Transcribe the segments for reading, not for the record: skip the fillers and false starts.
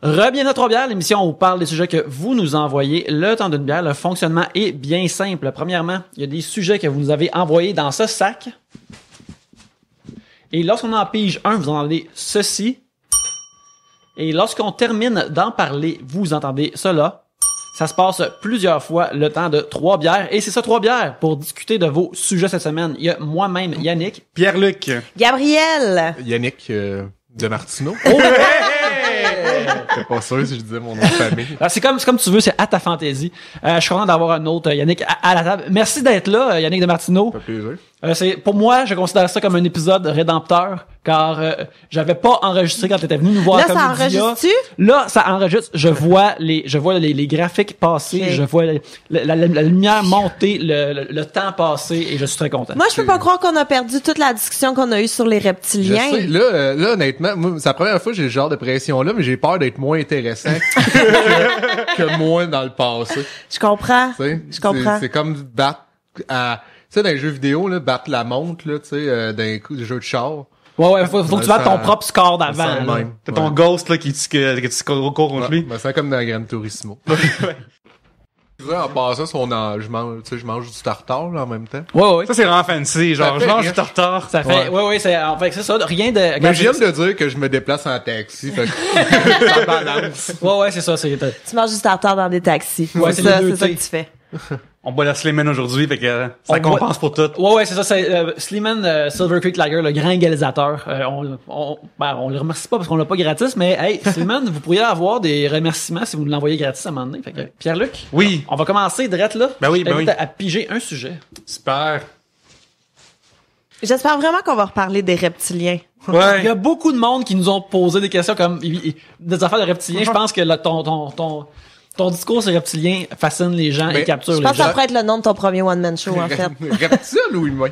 Re-bienvenue à Trois bières, l'émission où on parle des sujets que vous nous envoyez. Le temps d'une bière, le fonctionnement est bien simple. Premièrement, il y a des sujets que vous nous avez envoyés dans ce sac. Et lorsqu'on en pige un, vous entendez ceci. Et lorsqu'on termine d'en parler, vous entendez cela. Ça se passe plusieurs fois le temps de Trois bières. Et c'est ça, Trois bières, pour discuter de vos sujets cette semaine. Il y a moi-même, Yannick. Pierre-Luc. Gabriel. Yannick de Martineau. Oh! J'étais pas sûr si je disais mon nom de famille. Alors, c'est comme tu veux, c'est à ta fantaisie. Je suis content d'avoir un autre Yannick à la table. Merci d'être là, Yannick de Martineau. Ça fait plaisir. Pour moi, je considère ça comme un épisode rédempteur, car j'avais pas enregistré quand t'étais venu nous voir. Là, comme ça média. enregistre-tu? Là, ça enregistre. Je vois les graphiques passer, Okay. je vois la lumière monter, le temps passer, et je suis très content. Moi, je peux pas croire qu'on a perdu toute la discussion qu'on a eue sur les Je reptiliens. sais, là, honnêtement, moi, c'est la première fois que j'ai ce genre de pression-là, mais j'ai peur d'être moins intéressant que moi dans le passé. Je comprends. Tu sais, Je comprends. C'est comme battre à, tu sais, dans les jeux vidéo, là, battre la montre, là, tu sais, dans les jeux de char. Ouais, faut que tu battes Ça- ton propre score Ça d'avant. sent là. même. T'as ton ghost, là, que tu cours contre lui. Ben, c'est comme dans Gran Turismo. En passant, je mange du tartare, là, en même temps. Ouais. Ça, c'est vraiment fancy. Genre, Ça je fait mange rire. du tartare. Ça fait, ouais, c'est, en fait, c'est ça, rien de, Mais je viens de dire que je me déplace en taxi, fait que ça balance. ouais, c'est ça, c'est, Tu manges du tartare dans des taxis. Ouais, c'est c'est ça, les deux c'est ça que T. tu fais. On boit la Slimane aujourd'hui, fait que On ça compense pour tout. Ouais, c'est ça, c'est Sleeman Silver Creek Lager, le grand égalisateur. On le remercie pas parce qu'on l'a pas gratis, mais hey, Sleeman, vous pourriez avoir des remerciements si vous nous l'envoyez gratis à un moment donné. Fait que, Pierre-Luc, Oui. on va commencer direct là. Ben oui, Je ben t'invite oui. à piger un sujet. Super. J'espère vraiment qu'on va reparler des reptiliens. Il Ouais. y a beaucoup de monde qui nous ont posé des questions comme des affaires de reptiliens. Je pense que là, ton discours sur reptilien fascine les gens et Mais capture Je les pense que gens. ça pourrait être le nom de ton premier one-man show, en fait. Reptile ou humain?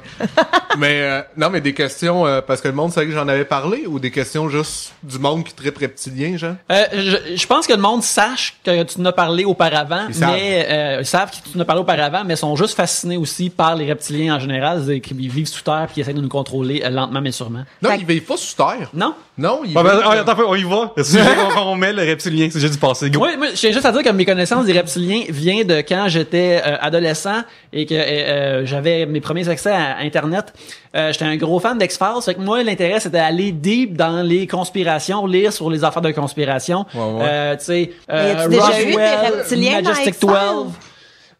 Mais non, mais des questions parce que le monde savait que j'en avais parlé ou des questions juste du monde qui tripe reptilien, genre? Je pense que le monde sache que tu en as parlé auparavant, Ils savent. mais ils savent que tu en as parlé auparavant, mais sont juste fascinés aussi par les reptiliens en général, c'est-à-dire qu'ils vivent sous terre puis ils essaient de nous contrôler lentement mais sûrement. Non, Fait- ils vivent pas sous terre. Non? Non, ils Bon, ben, vivent, attends, on y va. Le sujet qu'on met, le reptilien, c'est déjà du passé. Go. Moi, je tiens juste à dire que mes connaissances des reptiliens vient de quand j'étais adolescent et que j'avais mes premiers accès à Internet. J'étais un gros fan d'X-Files, fait que moi, l'intérêt, c'était d'aller deep dans les conspirations, lire sur les affaires de conspiration. Ouais. Tu sais, Mais as-tu déjà vu des Roswell, reptiliens dans Majestic X-Files? 12.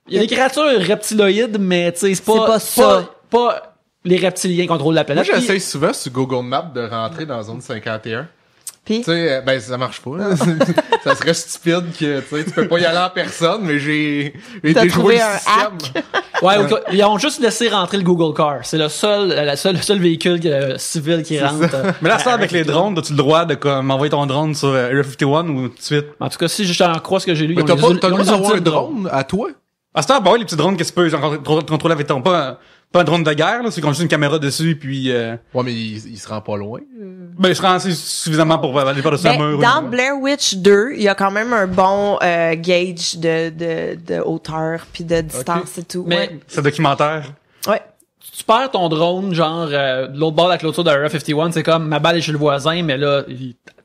Il y a des créatures reptiloïdes, mais tu sais, c'est pas ça. pas les reptiliens contrôlent la Moi, planète. j'essaie souvent sur Google Maps de rentrer dans la zone 51. Puis, Tu sais, ben, ça marche pas, là. Ça serait stupide que, tu sais, tu peux pas y aller en personne, mais j'ai T'as déjoué trouvé le un système. Ouais, ils ont juste laissé rentrer le Google Car. C'est le seul véhicule civil qui rentre. Mais là, ça, avec les drones, as-tu le droit de comme envoyer ton drone sur Area 51 ou tout de suite? En tout cas, si je t'en crois ce que j'ai lu, Mais ils t'as ont pas, les- t'as ils ont le les droit d'avoir un ultimes drone à toi? À ce temps, bah ouais, les petits drones, qu'est-ce que tu peux, genre, contrôler avec ton, pas un drone de guerre, là, c'est qu'on a juste une caméra dessus, puis Ouais, mais il se rend pas loin. ben, je serais suffisamment pour aller par dessus la mais mur. dans Blair Witch 2, il y a quand même un bon gauge de hauteur puis de distance et tout. Mais C'est documentaire. Ouais. tu perds ton drone, genre, de l'autre bord de la clôture de Area 51, c'est comme, ma balle est chez le voisin, mais là,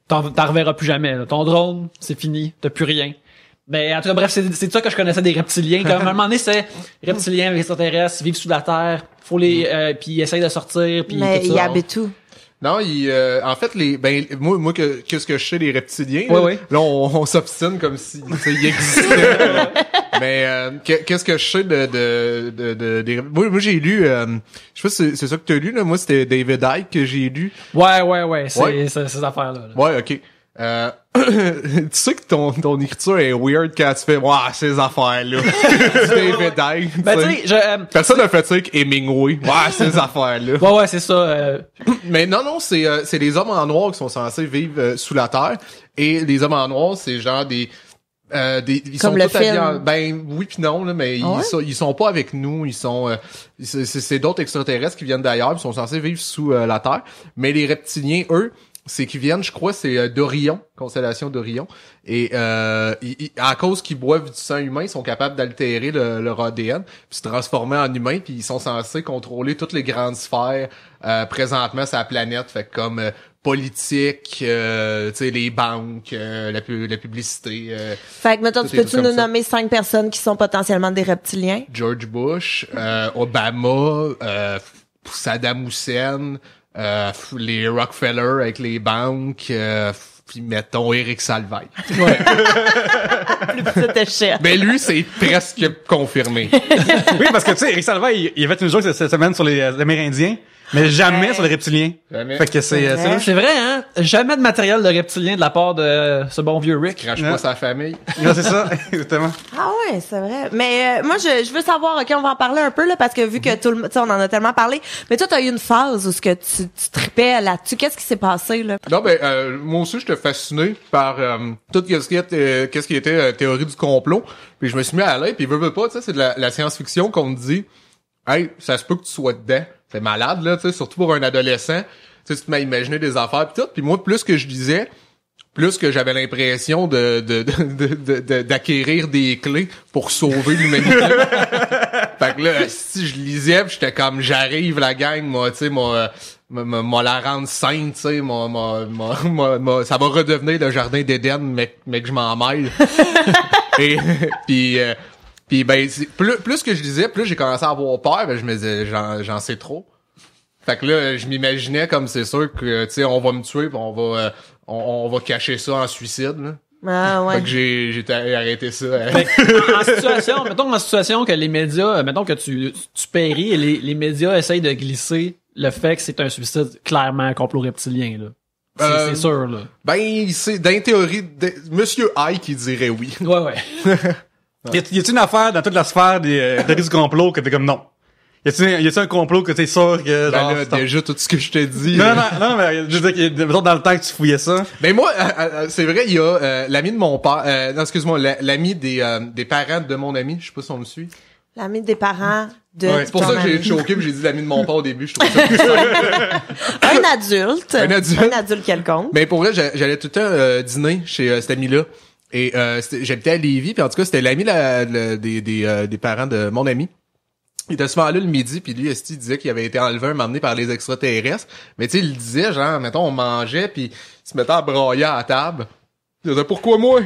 t'en reverras plus jamais. Là. Ton drone, c'est fini, t'as plus rien. Mais en tout cas, bref, c'est ça que je connaissais des reptiliens. Comme à un moment donné, c'est reptiliens, extraterrestres, vivent sous la terre, faut les, puis ils essayent de sortir, puis Mais tout il ça. habite où? Non, en fait, moi, qu'est-ce que je sais des reptiliens? Ouais, là, ouais. là, on s'obstine comme si, tu sais, ils existaient. là. Mais, qu'est-ce que je sais moi, j'ai lu, je sais pas si c'est ça que t'as lu, là. Moi, c'était David Icke que j'ai lu. Ouais, c'est Ouais. ces affaires-là. là. Ouais, ok. Tu sais que ton écriture est weird quand tu fais, ouah, ces affaires-là. C'est David Icke. Ben, tu tu sais. sais, Personne n'a fait ça avec Hemingway. Ouah, ces affaires-là. ouais, c'est ça. Mais non, c'est les hommes en noir qui sont censés vivre sous la terre. Et les hommes en noir, c'est genre ils Comme sont le tous habillés film. ben oui puis non là, mais Ah ouais? ils sont pas avec nous, ils sont c'est d'autres extraterrestres qui viennent d'ailleurs, ils sont censés vivre sous la terre. Mais les reptiliens, eux, c'est qu'ils viennent, je crois, c'est d'Orion, constellation d'Orion. Et à cause qu'ils boivent du sang humain, ils sont capables d'altérer leur ADN, puis se transformer en humain, puis ils sont censés contrôler toutes les grandes sphères présentement sur la planète. Fait que comme politique, tu sais, les banques, la publicité. Fait que, mettons, Tout tu est peux-tu tout nous comme ça. nommer 5 personnes qui sont potentiellement des reptiliens? George Bush, Obama, Saddam Hussein, les Rockefeller avec les banques, puis mettons Eric Salvaille. Plus petite échelle. Ben lui, c'est presque confirmé. Oui, parce que tu sais, Eric Salva, il a fait une joke cette semaine sur les Amérindiens, mais jamais Ouais. sur les reptiliens. Jamais. Fait que c'est vrai. C'est vrai, hein? Jamais de matériel de reptilien de la part de ce bon vieux Rick. Crache pas sa famille. ouais, c'est ça, exactement. Ah ouais, c'est vrai. Mais moi, je veux savoir, OK, on va en parler un peu, là, parce que vu que tout le monde, tu sais, on en a tellement parlé, mais toi, t'as eu une phase où ce que tu tripais là-dessus. Qu'est-ce qui s'est passé, là? Non, ben, moi aussi, j'étais fasciné par tout qu'est-ce qui était théorie du complot. Puis je me suis mis à l'aide, puis veux pas, tu sais, c'est de la science-fiction qu'on me dit, hey, ça se peut que tu sois dedans. C'est malade, là, tu sais, surtout pour un adolescent. Tu sais, tu te mets à imaginer des affaires pis tout. Puis moi, plus que je lisais, plus que j'avais l'impression d'acquérir des clés pour sauver l'humanité. Fait que là, si je lisais, pis j'étais comme, j'arrive la gang, moi, tu sais, moi la rendre sainte, tu sais, ça va redevenir le jardin d'Éden, mais que je m'en mêle. Et puis ben plus que je lisais, plus j'ai commencé à avoir peur, ben je me disais j'en sais trop. Fait que là, je m'imaginais comme c'est sûr que tu sais on va me tuer, puis on va cacher ça en suicide là. Ah ouais. Fait que j'ai arrêté ça. Mettons en situation que les médias, mettons que tu péris et les médias essayent de glisser le fait que c'est un suicide clairement un complot reptilien, là. C'est sûr, là. Ben c'est dans théorie Monsieur Ike qui dirait oui. Ouais. Y a-t-il une affaire dans toute la sphère des théories du complot que t'es comme non? Y a-t-il un complot que t'es sûr que genre, Ben là, déjà tout ce que je te dis. non, mais je veux dire, mettons dans le temps que tu fouillais ça. Ben moi, c'est vrai, il y a l'ami de mon père, non excuse-moi, l'ami des parents de mon ami, je sais pas si on me suit. L'ami des parents de Ouais, c'est pour ça que j'ai ton choqué puis j'ai dit l'ami de mon père au début, je trouve ça plus simple. ami. Un adulte. Un adulte. Un adulte quelconque. Mais pour vrai, j'allais tout le temps dîner chez cet ami-là. Et j'habitais à Lévis, puis en tout cas, c'était l'ami des parents de mon ami. Il était souvent là le midi, puis lui, il disait qu'il avait été enlevé un moment donné par les extraterrestres. Mais tu sais, il disait, genre, mettons, on mangeait, puis il se mettait à brailler à la table. Il disait, pourquoi moi?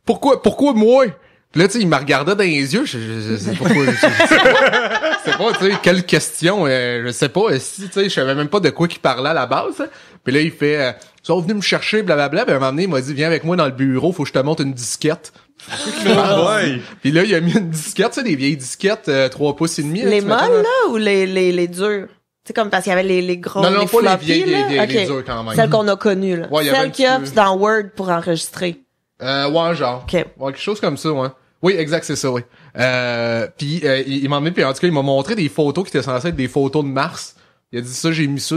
Pourquoi moi? Puis là, tu sais, il me regardait dans les yeux, je sais pourquoi. Je sais pas, tu sais, quelle question, je sais pas, si, tu sais, je savais même pas de quoi qu'il parlait à la base. Hein. Puis là, il fait, ils sont venus me chercher, blablabla, puis à un moment donné, il m'a dit, viens avec moi dans le bureau, faut que je te montre une disquette. Ouais. Puis là, il a mis une disquette, tu sais, des vieilles disquettes, 3 pouces et demi. Les tu mettais molles, dans- là, ou les durs? C'est comme parce qu'il y avait les gros, Non, les pas les floppy, vieilles, là. les Ok. dures quand même. Celles qu'on a connues, là. Ouais, il y avait Celles un qu'il y a petit peu. dans Word pour enregistrer. Ouais, genre. Ok. Ouais, quelque chose comme ça, ouais. Oui, exact, c'est ça, oui. Puis il m'a emmené, puis en tout cas, il m'a montré des photos qui étaient censées être des photos de Mars. Il a dit ça, j'ai mis ça,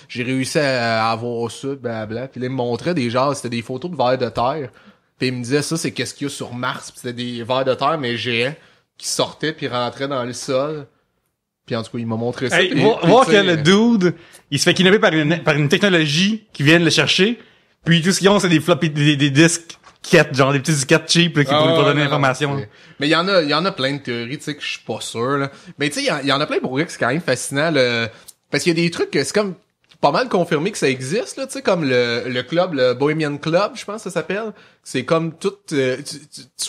j'ai réussi à avoir ça, blabla. Puis là, il me montrait des genres, c'était des photos de vers de terre. Puis il me disait ça, c'est qu'est-ce qu'il y a sur Mars. Puis c'était des vers de terre, mais géants, qui sortaient puis rentraient dans le sol. Puis en tout cas, il m'a montré ça. Hey, puis- voir puis, voir tu que sais, le dude, il se fait kidnapper par une technologie qui vient le chercher, puis tout ce qu'ils ont, c'est des floppy, des disques genre des petits disquettes cheap là, qui Ah, pour ouais, donner non, l'information. non, c'est- Mais il y en a plein de théories, tu sais, que je suis pas sûr, là. Mais tu sais, il y en a plein pour vrai que c'est quand même fascinant, parce qu'il y a des trucs que c'est comme pas mal confirmé que ça existe, là, tu sais, comme le club, le Bohemian Club, je pense que ça s'appelle. C'est comme tout, tu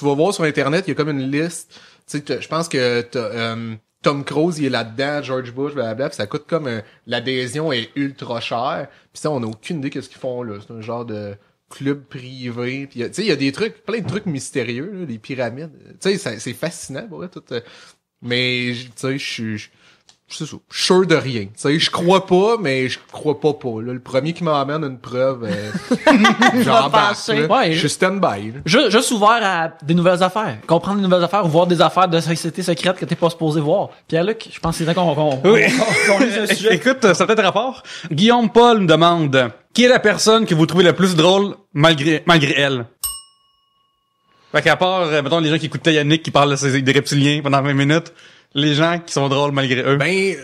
vas voir sur Internet, il y a comme une liste, tu sais, je pense que Tom Cruise, il est là-dedans, George Bush, blablabla, puis ça coûte comme l'adhésion est ultra chère. Puis ça, on a aucune idée qu'est-ce qu'ils font là. C'est un genre de club privé. Puis tu sais, il y a des trucs, plein de trucs mystérieux, là, des pyramides. Tu sais, c'est fascinant, pour vrai, tout. Mais tu sais, je suis c'est ça, je suis sûr de rien. Tu sais, je crois pas, mais je crois pas. Là, le premier qui m'amène une preuve, j'embarque. pencher. là. Ouais, Je suis stand-by. là. Juste ouvert à des nouvelles affaires. Comprendre des nouvelles affaires ou voir des affaires de société secrète que t'es pas supposé voir. Pierre-Luc, je pense que c'est temps Oui. qu'on lise le sujet. Écoute, ça a peut-être rapport. Guillaume Paul me demande, qui est la personne que vous trouvez le plus drôle malgré elle? Fait qu'à part, mettons, les gens qui écoutaient Yannick qui parle des reptiliens pendant 20 minutes, les gens qui sont drôles malgré eux. Ben,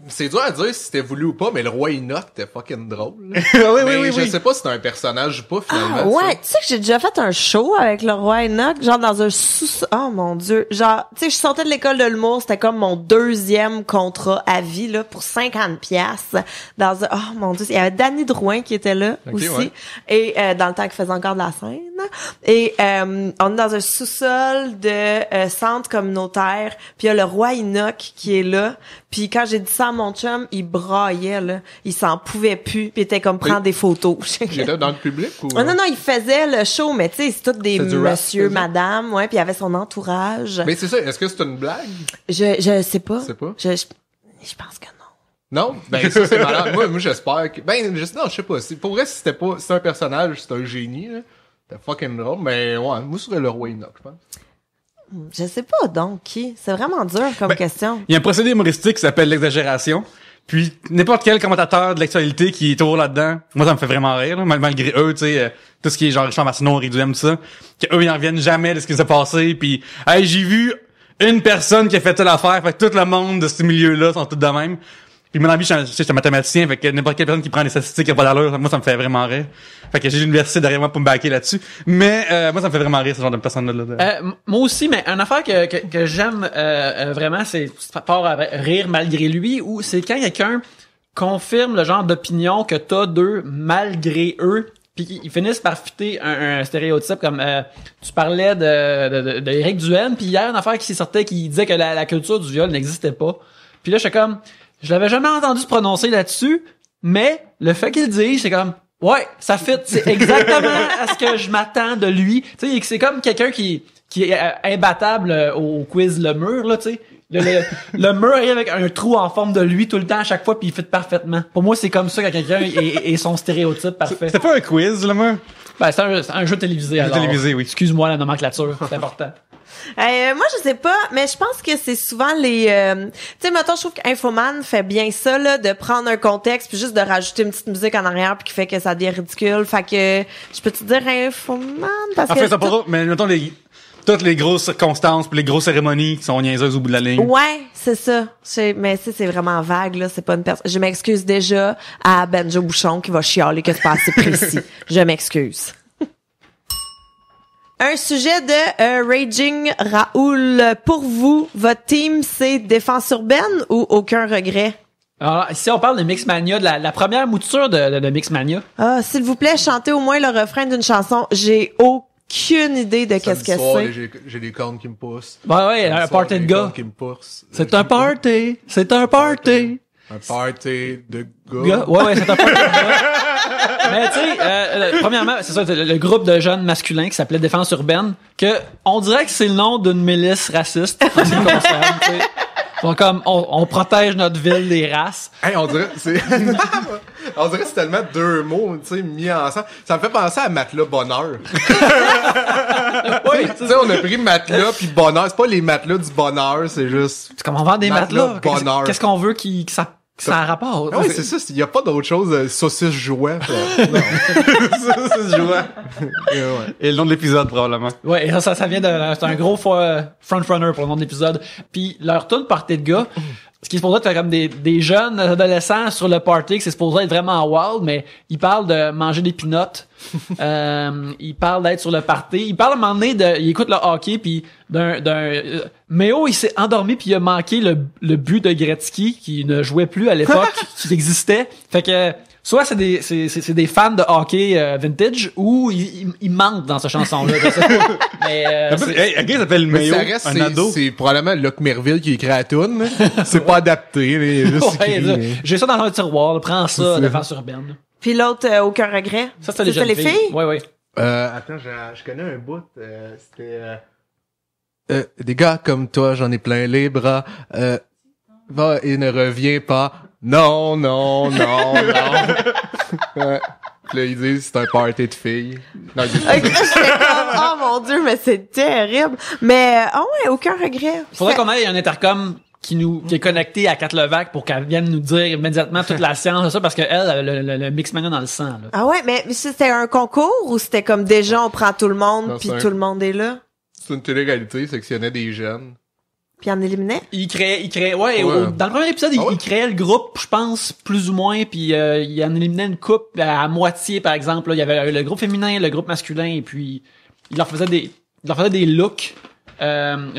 c'est dur à dire si c'était voulu ou pas, mais le roi Enoch était fucking drôle. oui, Mais je sais pas si c'est un personnage ou pas, finalement. Ah, ouais, tu sais que j'ai déjà fait un show avec le roi Enoch, genre dans un sous... Oh mon Dieu. Genre, tu sais, je sortais de l'école de l'humour, c'était comme mon 2e contrat à vie, là, pour 50 piastres. Dans un... Oh mon Dieu, il y avait Danny Drouin qui était là aussi. Ouais. Et dans le temps qu'il faisait encore de la scène. Et on est dans un sous-sol de centre communautaire, puis il y a le roi Enoch qui est là. Puis quand j'ai dit ça à mon chum, il braillait, là. Il s'en pouvait plus, puis il était comme prendre des photos. J'étais dans le public ou... Oh, non, il faisait le show, mais tu sais, c'est tous des C'est du rap, monsieur, c'est ça? madame, ouais, puis il y avait son entourage. Mais c'est ça, est-ce que c'est une blague? Je sais pas. Tu sais pas? Je pense que non. Non? Ben, ça, c'est malade. Moi, j'espère que... Ben, non, je sais pas. Pour vrai, si c'était pas... Si c'est un personnage, c'est un génie, là. C'était fucking drôle, mais ouais, moi, ce serait le roi Enoch, je pense. Je sais pas, donc, qui? C'est vraiment dur comme question. Il y a un procédé humoristique qui s'appelle l'exagération. Puis n'importe quel commentateur de l'actualité qui est toujours là-dedans, moi ça me fait vraiment rire, là, malgré eux, tu sais, tout ce qui est genre Richard Martineau, Riduem, tout ça, qu'eux ils en reviennent jamais de ce qui s'est passé, puis hey, j'ai vu une personne qui a fait telle affaire, fait que tout le monde de ce milieu-là sont tous de même. Puis mon ami, je suis un mathématicien, fait que n'importe quelle personne qui prend des statistiques qui a pas d'allure, moi ça me fait vraiment rire. Fait que j'ai l'université derrière moi pour me backer là-dessus. Mais moi ça me fait vraiment rire ce genre de personne-là. Moi aussi, mais une affaire que j'aime vraiment, c'est part à rire malgré lui, ou c'est quand quelqu'un confirme le genre d'opinion que t'as d'eux malgré eux, puis ils finissent par fitter un stéréotype comme tu parlais de Éric Duhaime, puis hier une affaire qui sortait qui disait que la culture du viol n'existait pas. Puis là j'étais comme, je l'avais jamais entendu se prononcer là-dessus, mais le fait qu'il le dise, c'est comme ouais, ça fit, c'est exactement à ce que je m'attends de lui. Tu sais, c'est comme quelqu'un qui est imbattable au quiz Le Mur, là, tu sais. Le mur arrive avec un trou en forme de lui tout le temps à chaque fois, puis il fit parfaitement. Pour moi, c'est comme ça quand quelqu'un est son stéréotype parfait. C'était pas un quiz, Le Mur? Ben, c'est un jeu télévisé, alors. Télévisé, oui. Excuse-moi la nomenclature, c'est important. Moi, je sais pas, mais je pense que c'est souvent les... tu sais, mettons, je trouve qu'Infoman fait bien ça, là, de prendre un contexte puis juste de rajouter une petite musique en arrière puis qui fait que ça devient ridicule. Fait que je peux te dire Infoman parce En que... fait, ça pas mais mettons toutes les grosses circonstances puis les grosses cérémonies qui sont niaiseuses au bout de la ligne. Ouais, c'est ça. Mais c'est vraiment vague, là. C'est pas une personne... Je m'excuse déjà à Benjo Bouchon qui va chialer que c'est pas assez précis. Je m'excuse. Un sujet de Raging Raoul. Pour vous, votre team, c'est Défense urbaine ou aucun regret? Alors, ici, on parle de Mixmania, de la première mouture de Mixmania. Ah, s'il vous plaît, chantez au moins le refrain d'une chanson. J'ai aucune idée de qu'est-ce que c'est. J'ai des cornes qui me poussent. Ouais, un party de gars. Qui me poussent. C'est un party. C'est un party. Un party de gars. Ouais, c'est un party de gars. Mais tu sais, premièrement, c'est ça, le groupe de jeunes masculins qui s'appelait Défense urbaine, que on dirait que c'est le nom d'une milice raciste en ce qui me concerne, tu sais. Donc comme on protège notre ville des races. Hey, on dirait c'est tellement deux mots, tu sais, mis ensemble. Ça me fait penser à matelas bonheur. Oui, Tu sais, on a pris matelas puis bonheur. C'est pas les matelas du bonheur, c'est juste. c'est comme on vend des matelas. Bonheur. Qu'est-ce qu'on veut que ça rapporte? Ah oui, c'est ça. Il y a pas d'autre chose. Saucisse jouet. Non. Saucisse jouet. Ouais. Et le nom de l'épisode, probablement. Ouais, et ça vient c'est un gros frontrunner pour le nom de l'épisode. Puis leur tune party de gars, ce qui est supposé être comme des jeunes adolescents sur le party, que c'est supposé être vraiment wild, mais ils parlent de manger des peanuts. Ils parlent d'être sur le party. Ils parlent à un moment donné ils écoutent le hockey puis Méo, il s'est endormi puis il a manqué le but de Gretzky qui ne jouait plus à l'époque, qui existait. Fait que soit c'est des fans de hockey vintage ou ils mentent dans cette chanson-là. Je sais pas. Mais Un gars s'appelle Mais Mayo, ça reste, un ado. c'est probablement Luc Merville qui écrit la toune. C'est pas adapté. Là, il est juste ouais, écrit, mais- j'ai ça dans un tiroir, là, prends ça, C'est Défense urbaine. Puis l'autre, aucun regret. Ça, c'était les C'est jeunes les filles? Ouais. Attends, je connais un bout. C'était des gars comme toi, j'en ai plein les bras. Va et ne reviens pas. Non. Ouais. Puis là, ils disent c'est un party de filles. Non, ils disent, Ok, j'étais comme, oh mon Dieu, mais c'est terrible. Mais, ouais, aucun regret. Faudrait qu'on ait un intercom qui est connecté à Kat Levac pour qu'elle vienne nous dire immédiatement toute la science de ça, parce qu'elle a le Mixmania dans le sang, là. Ah ouais, mais c'était un concours ou c'était comme déjà on prend tout le monde Non, puis c'est tout le monde est là? c'est une télé-réalité, sectionnait des jeunes. Puis en éliminait? Il créait, ouais, Ouais. dans le premier épisode, Ah ouais? il créait le groupe, je pense, plus ou moins, puis il en éliminait une coupe à moitié, par exemple. Là, il y avait le groupe féminin, le groupe masculin, et puis il leur faisait des looks. Je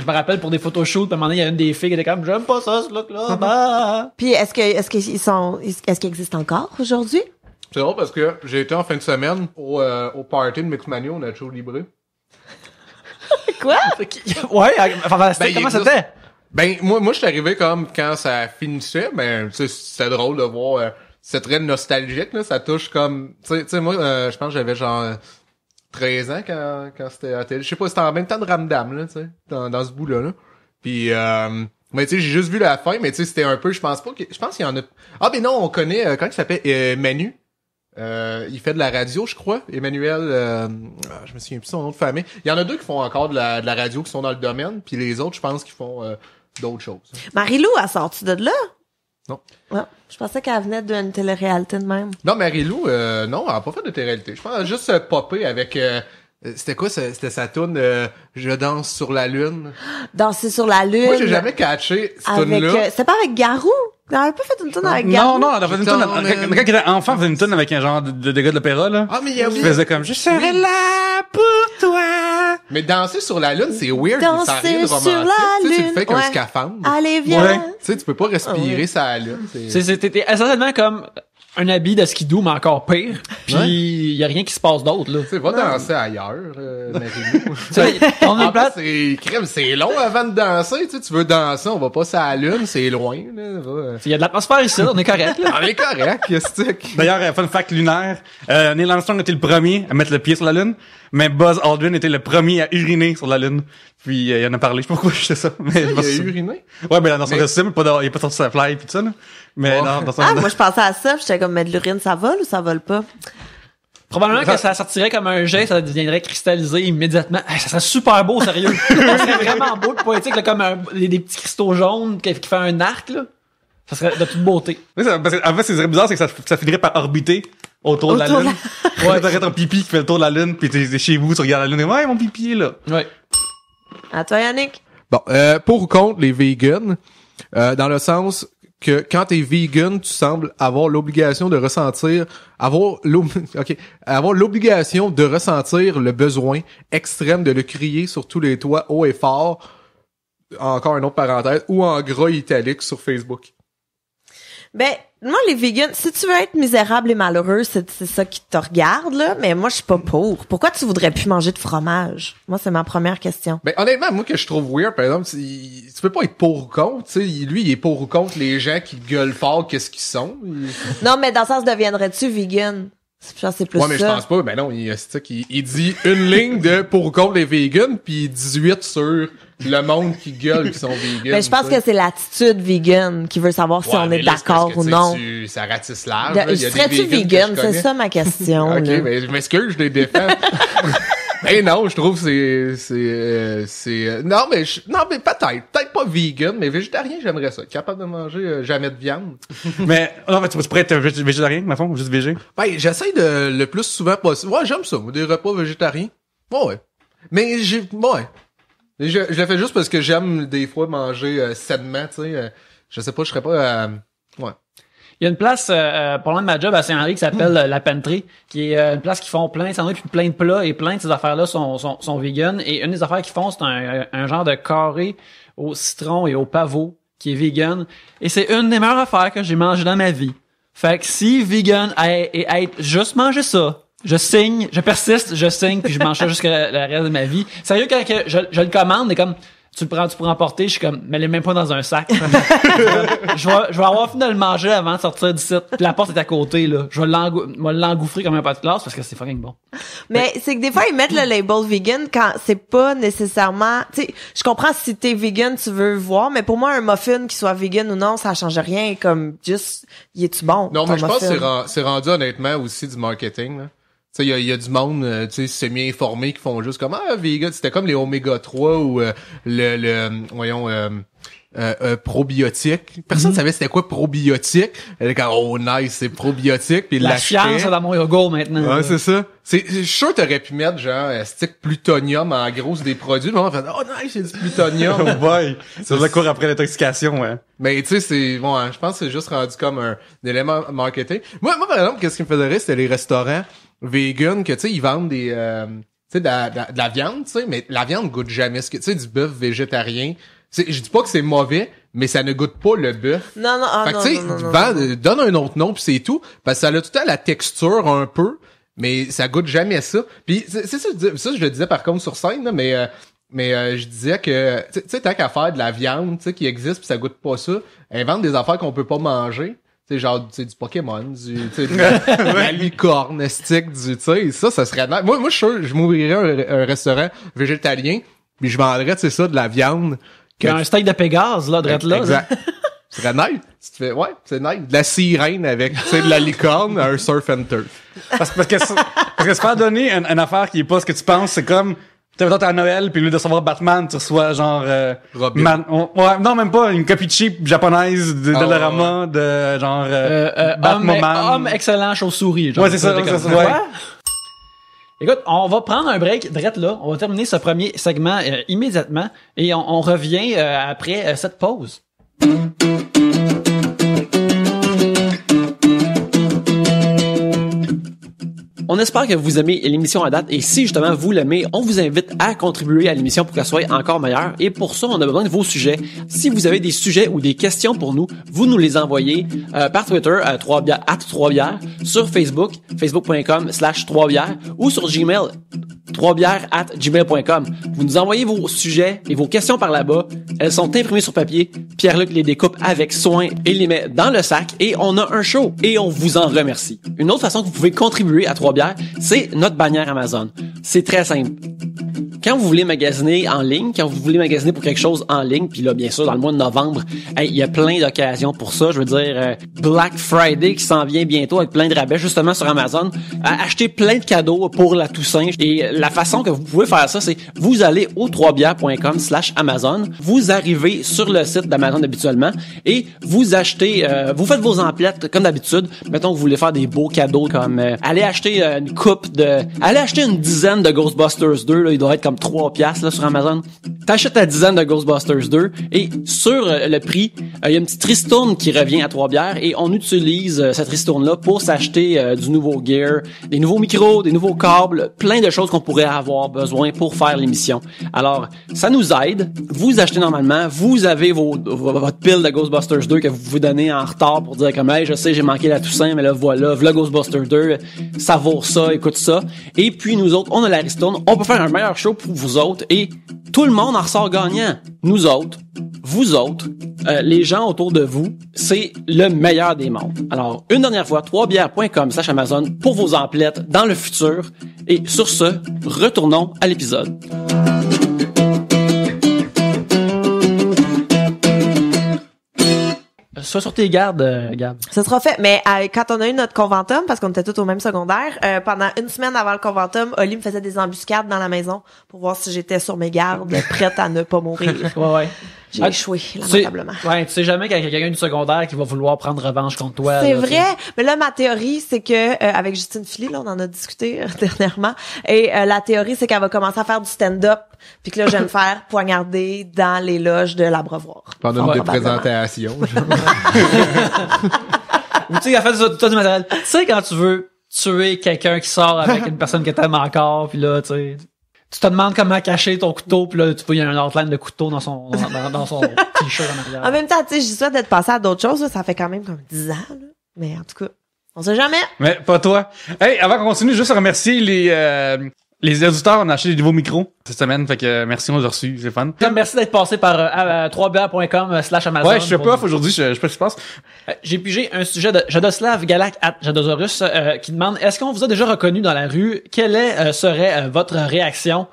me rappelle pour des photoshoots, puis à un moment donné, il y avait une des filles qui était comme, j'aime pas ça, ce look-là, bah. Puis est-ce qu'ils existent encore aujourd'hui? C'est drôle parce que j'ai été en fin de semaine au party de Mixmania au Nacho Libre. Quoi? Ouais, fantastique, Ben, comment il existe- c'était? Ben, moi, je suis arrivé comme quand ça finissait, mais tu sais, c'était drôle de voir, c'est très nostalgique, là, ça touche comme, tu sais, moi, je pense que j'avais genre 13 ans quand c'était à la télé. Je sais pas, c'était en même temps de Ramdam, là, tu sais, dans ce bout-là, là. Puis, mais tu sais, j'ai juste vu la fin, mais tu sais, c'était un peu, je pense qu'il y en a, ah, ben non, on connaît, quand il s'appelle, Manu. Il fait de la radio, je crois. Emmanuel, je me souviens plus son nom de famille. Il y en a deux qui font encore de la radio, qui sont dans le domaine, puis les autres, je pense qu'ils font d'autres choses. Marie-Lou, elle sort-tu de là? Non. Ouais. Je pensais qu'elle venait d'une télé-réalité de même. Non, Marie-Lou, non, elle a pas fait de télé-réalité. Je pense qu'elle a juste popé avec... c'était quoi? C'était sa toune Je danse sur la lune. Danser sur la lune. Moi, j'ai jamais catché cette avec, toune-là. c'était pas avec Garou? Elle avait pas fait une toune avec Garou? Non, elle a fait une toune, quand il était enfant, elle faisait une toune avec un genre de gars de l'opéra, là. Ah, mais il y a Il faisait comme, je serai là pour toi. Mais danser sur la lune, c'est weird. Danser Ça a rien de sur romantique. la Tu sais, tu le lune, fais avec un ouais. scaphandre. Allez, viens. Ouais. Tu sais, tu peux pas respirer Ah ouais. ça lune. C'était essentiellement comme un habit de skidoo, mais encore pire. Puis Ouais. il y a rien qui se passe d'autre, là. Tu sais, va danser ailleurs, Marie-Lou. Tu sais, on est En plate. plus, c'est long avant de danser, tu veux danser, on va pas sur la lune, c'est loin, là. Va. Il y a de l'atmosphère ici, on est correct, là. On est correct, qu'est-ce que D'ailleurs, fun fact lunaire, Neil Armstrong était le premier à mettre le pied sur la Lune, mais Buzz Aldrin était le premier à uriner sur la Lune. Puis il en a parlé, je sais pas pourquoi je sais ça. Mais il a uriné? Ouais, mais dans son Mais- costume, il est pas sorti sa fly pis tout ça, là. Mais Ouais. dans son... Ah, moi, je pensais à ça, puis j'étais comme, mais de l'urine, ça vole ou ça vole pas? Probablement que ça sortirait comme un jet, ça deviendrait cristallisé immédiatement. Hey, ça serait super beau, sérieux. Ça serait vraiment beau et poétique, là, comme des petits cristaux jaunes qui fait un arc, là. Ça serait de toute beauté. Oui, parce que, en fait, ce qui serait bizarre, c'est que ça finirait par orbiter autour de la Autour de Lune. Ouais, t'aurais ton pipi qui fait le tour de la Lune, pis t'es chez vous, tu regardes la Lune et ouais, mon pipi est là. Ouais. À toi, Yannick? Bon, pour ou contre les vegans, dans le sens que quand t'es vegan, tu sembles avoir l'obligation de ressentir, avoir l'obligation de ressentir le besoin extrême de le crier sur tous les toits haut et fort, encore une autre parenthèse, ou en gras italique sur Facebook. Ben, moi, les vegans, si tu veux être misérable et malheureux, c'est ça qui te regarde, là, mais moi, je suis pas pour. Pourquoi tu voudrais plus manger de fromage? Moi, c'est ma première question. Ben, honnêtement, moi, que je trouve weird, par exemple, tu peux pas être pour ou contre, tu sais, lui, il est pour ou contre les gens qui gueulent fort qu'est-ce qu'ils sont. Non, mais dans le sens, deviendrais-tu vegan? Je pense que c'est plus Ouais, mais je ça. pense pas. Ben non, il dit une ligne de pour ou contre les vegans, puis 18 sur le monde qui gueule qui sont vegans. Mais je pense que c'est l'attitude vegan qui veut savoir si on est d'accord ou non. Ça ratisse large. là. Il y a des Serais-tu vegans que vegan? je C'est connais. ça ma question. Ok, là. mais je m'excuse, je les défends. Mais non, je trouve que non, mais peut-être pas vegan, mais végétarien, j'aimerais ça. Capable de manger jamais de viande. Mais, non, mais tu pourrais être végétarien, ma fond, ou juste végé. Ben, j'essaie de le plus souvent possible. Ouais, j'aime ça, moi, des repas végétariens. Ouais. Mais ouais. Je le fais juste parce que j'aime des fois manger sainement, tu sais. Je sais pas, je serais pas ouais. Il y a une place pour loin de ma job à Saint-Henri qui s'appelle La Pantry, qui est une place qui font plein de sandwichs, puis plein de plats, et plein de ces affaires-là sont vegan. Et une des affaires qu'ils font, c'est un genre de carré au citron et au pavot qui est vegan. Et c'est une des meilleures affaires que j'ai mangé dans ma vie. Fait que si vegan et être juste manger ça, je signe, je persiste, je signe, puis je mange ça jusqu'à le reste de ma vie. Sérieux, quand que je le commande, et comme tu pourras emporter, je suis comme, mais elle est même pas dans un sac. je vais avoir fini de le manger avant de sortir d'ici. Puis la porte est à côté, là. Je vais l'engouffrer comme un pas de classe parce que c'est fucking bon. Mais c'est que des fois, ils mettent le label vegan quand c'est pas nécessairement... Tu sais, je comprends si t'es vegan, tu veux voir, mais pour moi, un muffin qui soit vegan ou non, ça change rien. Comme, juste, y est-tu bon? Non, ton mais je pense muffin? que c'est rendu honnêtement aussi du marketing, là. Tu sais, il y a du monde, tu sais, semi-informé qui font juste comme, vegan, c'était comme les Oméga 3 ou voyons, probiotique. Personne savait c'était quoi probiotique. Elle est comme oh nice, c'est probiotique puis il La l'achetait. science dans mon yogourt maintenant. Ouais, c'est ça. Je suis sûr que t'aurais pu mettre genre stick plutonium en gros sur des produits, mais on fait oh nice, c'est du plutonium. Oh boy. Ça veut courir après l'intoxication, ouais. Mais tu sais, c'est bon, hein, je pense que c'est juste rendu comme un élément marketing. Moi par exemple, qu'est-ce qui me faisait rire, c'était les restaurants vegan que tu sais, ils vendent des tu sais de la viande, tu sais, mais la viande goûte jamais ce que tu sais du bœuf végétarien. Je dis pas que c'est mauvais, mais ça ne goûte pas le bœuf. Non, non, ah, Fait que non, tu sais, non, non, non. donne un autre nom puis c'est tout, parce que ça a tout le temps la texture un peu, mais ça goûte jamais ça. Puis c'est ça, je le disais par contre sur scène là, mais je disais que tu sais tant qu'à faire de la viande, tu sais qui existe puis ça goûte pas ça, invente des affaires qu'on peut pas manger. Tu sais genre du Pokémon, tu sais de la licorne, stick, tu sais ça serait nice. Moi je suis sûr, je m'ouvrirais un restaurant végétalien, puis je vendrais tu sais ça de la viande. Qu'il y a un steak de Pégase, là, drette là. Exact. Ce serait nice. Tu te fais, ouais, c'est nice. De la sirène avec, tu sais, de la licorne, un surf and turf. Parce que se faire donner une affaire qui est pas ce que tu penses, c'est comme, t'es à Noël, puis au lieu de recevoir Batman, tu reçois genre, Robin. ouais, non, même pas, une copie cheap japonaise de Dollarama, de genre, Batmoman. Homme excellent chauve-souris. genre. Ouais, c'est ça, Comme- c'est ça, ouais. Quoi? Écoute, on va prendre un break drette là. On va terminer ce premier segment immédiatement et on revient après cette pause. On espère que vous aimez l'émission à date et si justement vous l'aimez, on vous invite à contribuer à l'émission pour qu'elle soit encore meilleure et pour ça, on a besoin de vos sujets. Si vous avez des sujets ou des questions pour nous, vous nous les envoyez par Twitter à 3bières, sur Facebook, facebook.com/3bières ou sur Gmail, 3bières@gmail.com. Vous nous envoyez vos sujets et vos questions par là-bas. Elles sont imprimées sur papier. Pierre-Luc les découpe avec soin et les met dans le sac et on a un show et on vous en remercie. Une autre façon que vous pouvez contribuer à 3 bières, c'est notre bannière Amazon. C'est très simple. Quand vous voulez magasiner en ligne, quand vous voulez magasiner pour quelque chose en ligne, puis là, bien sûr, dans le mois de novembre, il y a plein d'occasions pour ça. Je veux dire, Black Friday qui s'en vient bientôt avec plein de rabais, justement, sur Amazon. Acheter plein de cadeaux pour la Toussaint. Et la façon que vous pouvez faire ça, c'est vous allez au 3bières.com/Amazon, vous arrivez sur le site d'Amazon habituellement et vous achetez, vous faites vos emplettes comme d'habitude. Mettons que vous voulez faire des beaux cadeaux comme allez acheter allez acheter une dizaine de Ghostbusters 2, là, il doit être comme 3 piastres là sur Amazon. T'achètes ta dizaine de Ghostbusters 2 et sur le prix, il y a une petite ristourne qui revient à 3 bières et on utilise cette ristourne-là pour s'acheter du nouveau gear, des nouveaux micros, des nouveaux câbles, plein de choses qu'on pourrait avoir besoin pour faire l'émission. Alors, ça nous aide. Vous achetez normalement, vous avez votre pile de Ghostbusters 2 que vous vous donnez en retard pour dire comme hey, je sais j'ai manqué la Toussaint, mais là voilà Ghostbusters 2, ça vaut ça, écoute ça. Et puis nous autres, on a la ristourne, on peut faire un meilleur show pour vous autres et tout le monde en ressort gagnant. Nous autres, vous autres, les gens autour de vous, c'est le meilleur des mondes. Alors, une dernière fois, 3bières.com/Amazon pour vos emplettes dans le futur. Et sur ce, retournons à l'épisode. Sois sur tes gardes, Gab. Ça sera fait. Mais quand on a eu notre conventum, parce qu'on était tous au même secondaire, pendant une semaine avant le conventum, Oli me faisait des embuscades dans la maison pour voir si j'étais sur mes gardes, prête à ne pas mourir. Ouais. J'ai échoué, lamentablement. Ouais, tu sais jamais qu'il y a quelqu'un du secondaire qui va vouloir prendre revanche contre toi. C'est là, vrai, t'sais. mais là ma théorie c'est que avec Justine Philly là on en a discuté dernièrement et la théorie c'est qu'elle va commencer à faire du stand-up puis que là je vais me faire poignarder dans les loges de l'Abreuvoir. Pendant Fort des probablement. présentations. Ou tu sais, elle fait ça du matériel. Tu sais quand tu veux tuer quelqu'un qui sort avec une personne que t'aimes encore, puis là, tu sais, tu te demandes comment cacher ton couteau, puis là, tu vois, il y a un outline de couteau dans son t-shirt en arrière. En même temps, tu sais, j'y souhaite d'être passé à d'autres choses, là, ça fait quand même comme 10 ans, là. Mais en tout cas, on sait jamais. Mais pas toi. Hey, avant qu'on continue, juste remercier les auditeurs. On a acheté des nouveaux micros cette semaine, fait que merci, on les a reçus, c'est fun. Merci d'être passé par 3bières.com/Amazon. Ouais, je suis pas off aujourd'hui, je sais pas ce qui se passe. J'ai pigé un sujet de Jadoslav Galak @Jadosaurus qui demande est-ce qu'on vous a déjà reconnu dans la rue? Quelle serait votre réaction?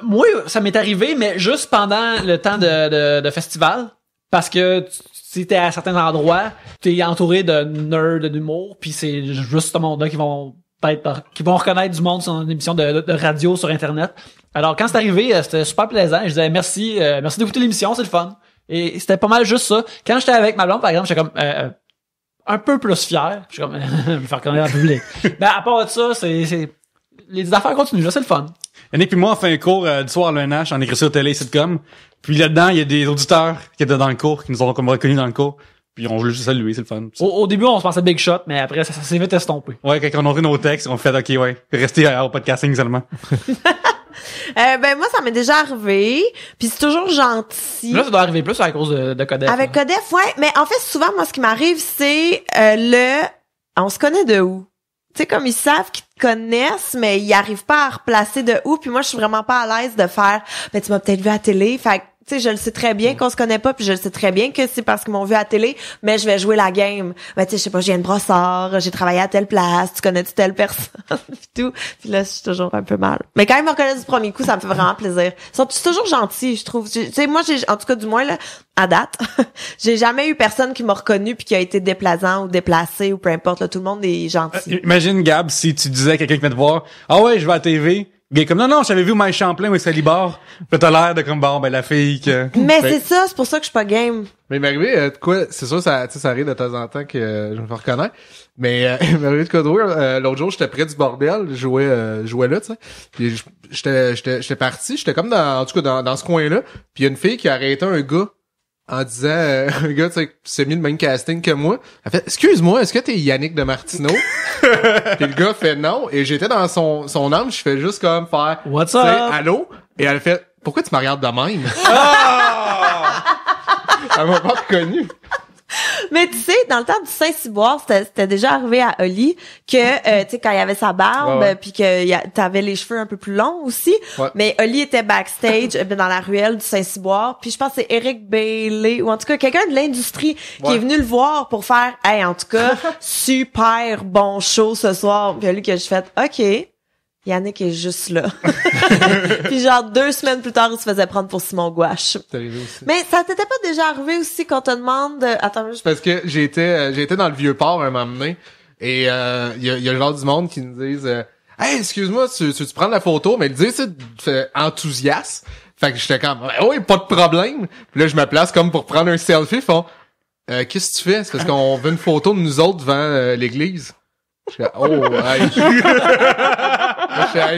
Moi, ça m'est arrivé, mais juste pendant le temps de festival, parce que si t'es à certains endroits, t'es entouré de nerds d'humour, puis c'est juste ce monde-là qui vont reconnaître du monde sur une émission de radio sur Internet. Alors, quand c'est arrivé, c'était super plaisant. Je disais merci d'écouter l'émission, c'est le fun. Et c'était pas mal juste ça. Quand j'étais avec ma blonde, par exemple, j'étais comme un peu plus fier. Je suis comme je vais me faire connaître en public. Mais à part de ça, c'est les affaires continuent, là, c'est le fun. Yannick puis moi, on fait un cours du soir à l'ENH en écriture télé sitcom. Puis là-dedans, il y a des auditeurs qui étaient dans le cours, qui nous ont comme reconnus dans le cours. Puis on voulait juste saluer, c'est le fun. Au début, on se pensait big shot, mais après, ça s'est vite estompé. Ouais, quand on a ouvert nos textes, on fait, OK, ouais, restez au podcasting seulement. Ben moi, ça m'est déjà arrivé, puis c'est toujours gentil. Là, ça doit arriver plus à cause de Codef. Avec là. Codef, ouais. Mais en fait, souvent, moi, ce qui m'arrive, c'est on se connaît de où? Tu sais, comme ils savent qu'ils te connaissent, mais ils arrivent pas à replacer de où. Puis moi, je suis vraiment pas à l'aise de faire, ben tu m'as peut-être vu à la télé. Fait que, tu sais, je le sais très bien qu'on se connaît pas, puis je le sais très bien que c'est parce qu'ils m'ont vu à la télé, mais je vais jouer la game. Ben tu sais, je sais pas, je viens de Brossard, j'ai travaillé à telle place, tu connais-tu telle personne, puis tout. Puis là, je suis toujours un peu mal. Mais quand ils me reconnaissent du premier coup, ça me fait vraiment plaisir. Ils sont toujours gentils, je trouve. Tu sais, moi, en tout cas, du moins là, à date, j'ai jamais eu personne qui m'a reconnu puis qui a été déplaisant ou déplacé ou peu importe. Là, tout le monde est gentil. Imagine, Gab, si tu disais à quelqu'un qui vient te voir, ah ouais, je vais à la TV. Gay comme, non, je t'avais vu Mike Champlain ou Salibard. Puis t'as l'air de comme, bon, ben, la fille que... Mais c'est ça, c'est pour ça que je suis pas game. Mais il m'est arrivé de quoi, c'est sûr, ça arrive de temps en temps que je me fais reconnaître. Mais il m'est arrivé de quoi drôle. L'autre jour, j'étais près du bordel, je jouais là, tu sais. Puis j'étais parti, j'étais comme en tout cas dans ce coin-là. Puis il y a une fille qui a arrêté un gars en disant un gars, tu sais, qui s'est mis le même casting que moi. Elle fait, excuse-moi, est-ce que t'es Yannick de Martineau? Puis le gars fait non, et j'étais dans son âme, je fais juste comme faire What's tu sais, up? allô? Et elle fait, pourquoi tu me regardes de même? Ah! Elle m'a pas reconnu. Mais tu sais, dans le temps du Saint-Cyboire, c'était déjà arrivé à Oli que, tu sais, quand il y avait sa barbe, Ouais. puis que t'avais les cheveux un peu plus longs aussi. Ouais. Mais Oli était backstage dans la ruelle du Saint-Cyboire. Puis je pense que c'est Eric Bailey, ou en tout cas quelqu'un de l'industrie qui Ouais. est venu le voir pour faire, hey, en tout cas, super bon show ce soir. Puis lui que je fais, OK. Yannick est juste là. Puis genre 2 semaines plus tard, il se faisait prendre pour Simon Gouache. C'est arrivé aussi. Mais ça t'était pas déjà arrivé aussi qu'on te demande... Attends, je... Parce que j'ai été dans le vieux port un moment donné, et il y a genre du monde qui nous disent hey, excuse-moi, tu prends la photo, mais le dire c'est enthousiaste. Fait que j'étais comme oui, pas de problème. Puis là je me place comme pour prendre un selfie, ils font qu'est-ce que tu fais? C'est parce qu'on veut une photo de nous autres devant l'église. Je fais oh hey.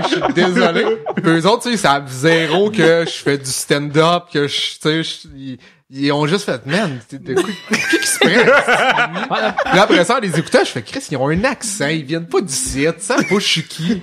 Je suis désolé. Puis eux autres, tu sais, ça zéro que je fais du stand-up, que tu sais, ils ont juste fait, man, de quoi qui se prend? Puis après ça, en les écoutant, je fais, Chris, ils ont un accent, ils viennent pas d'ici, tu sais pas je suis qui.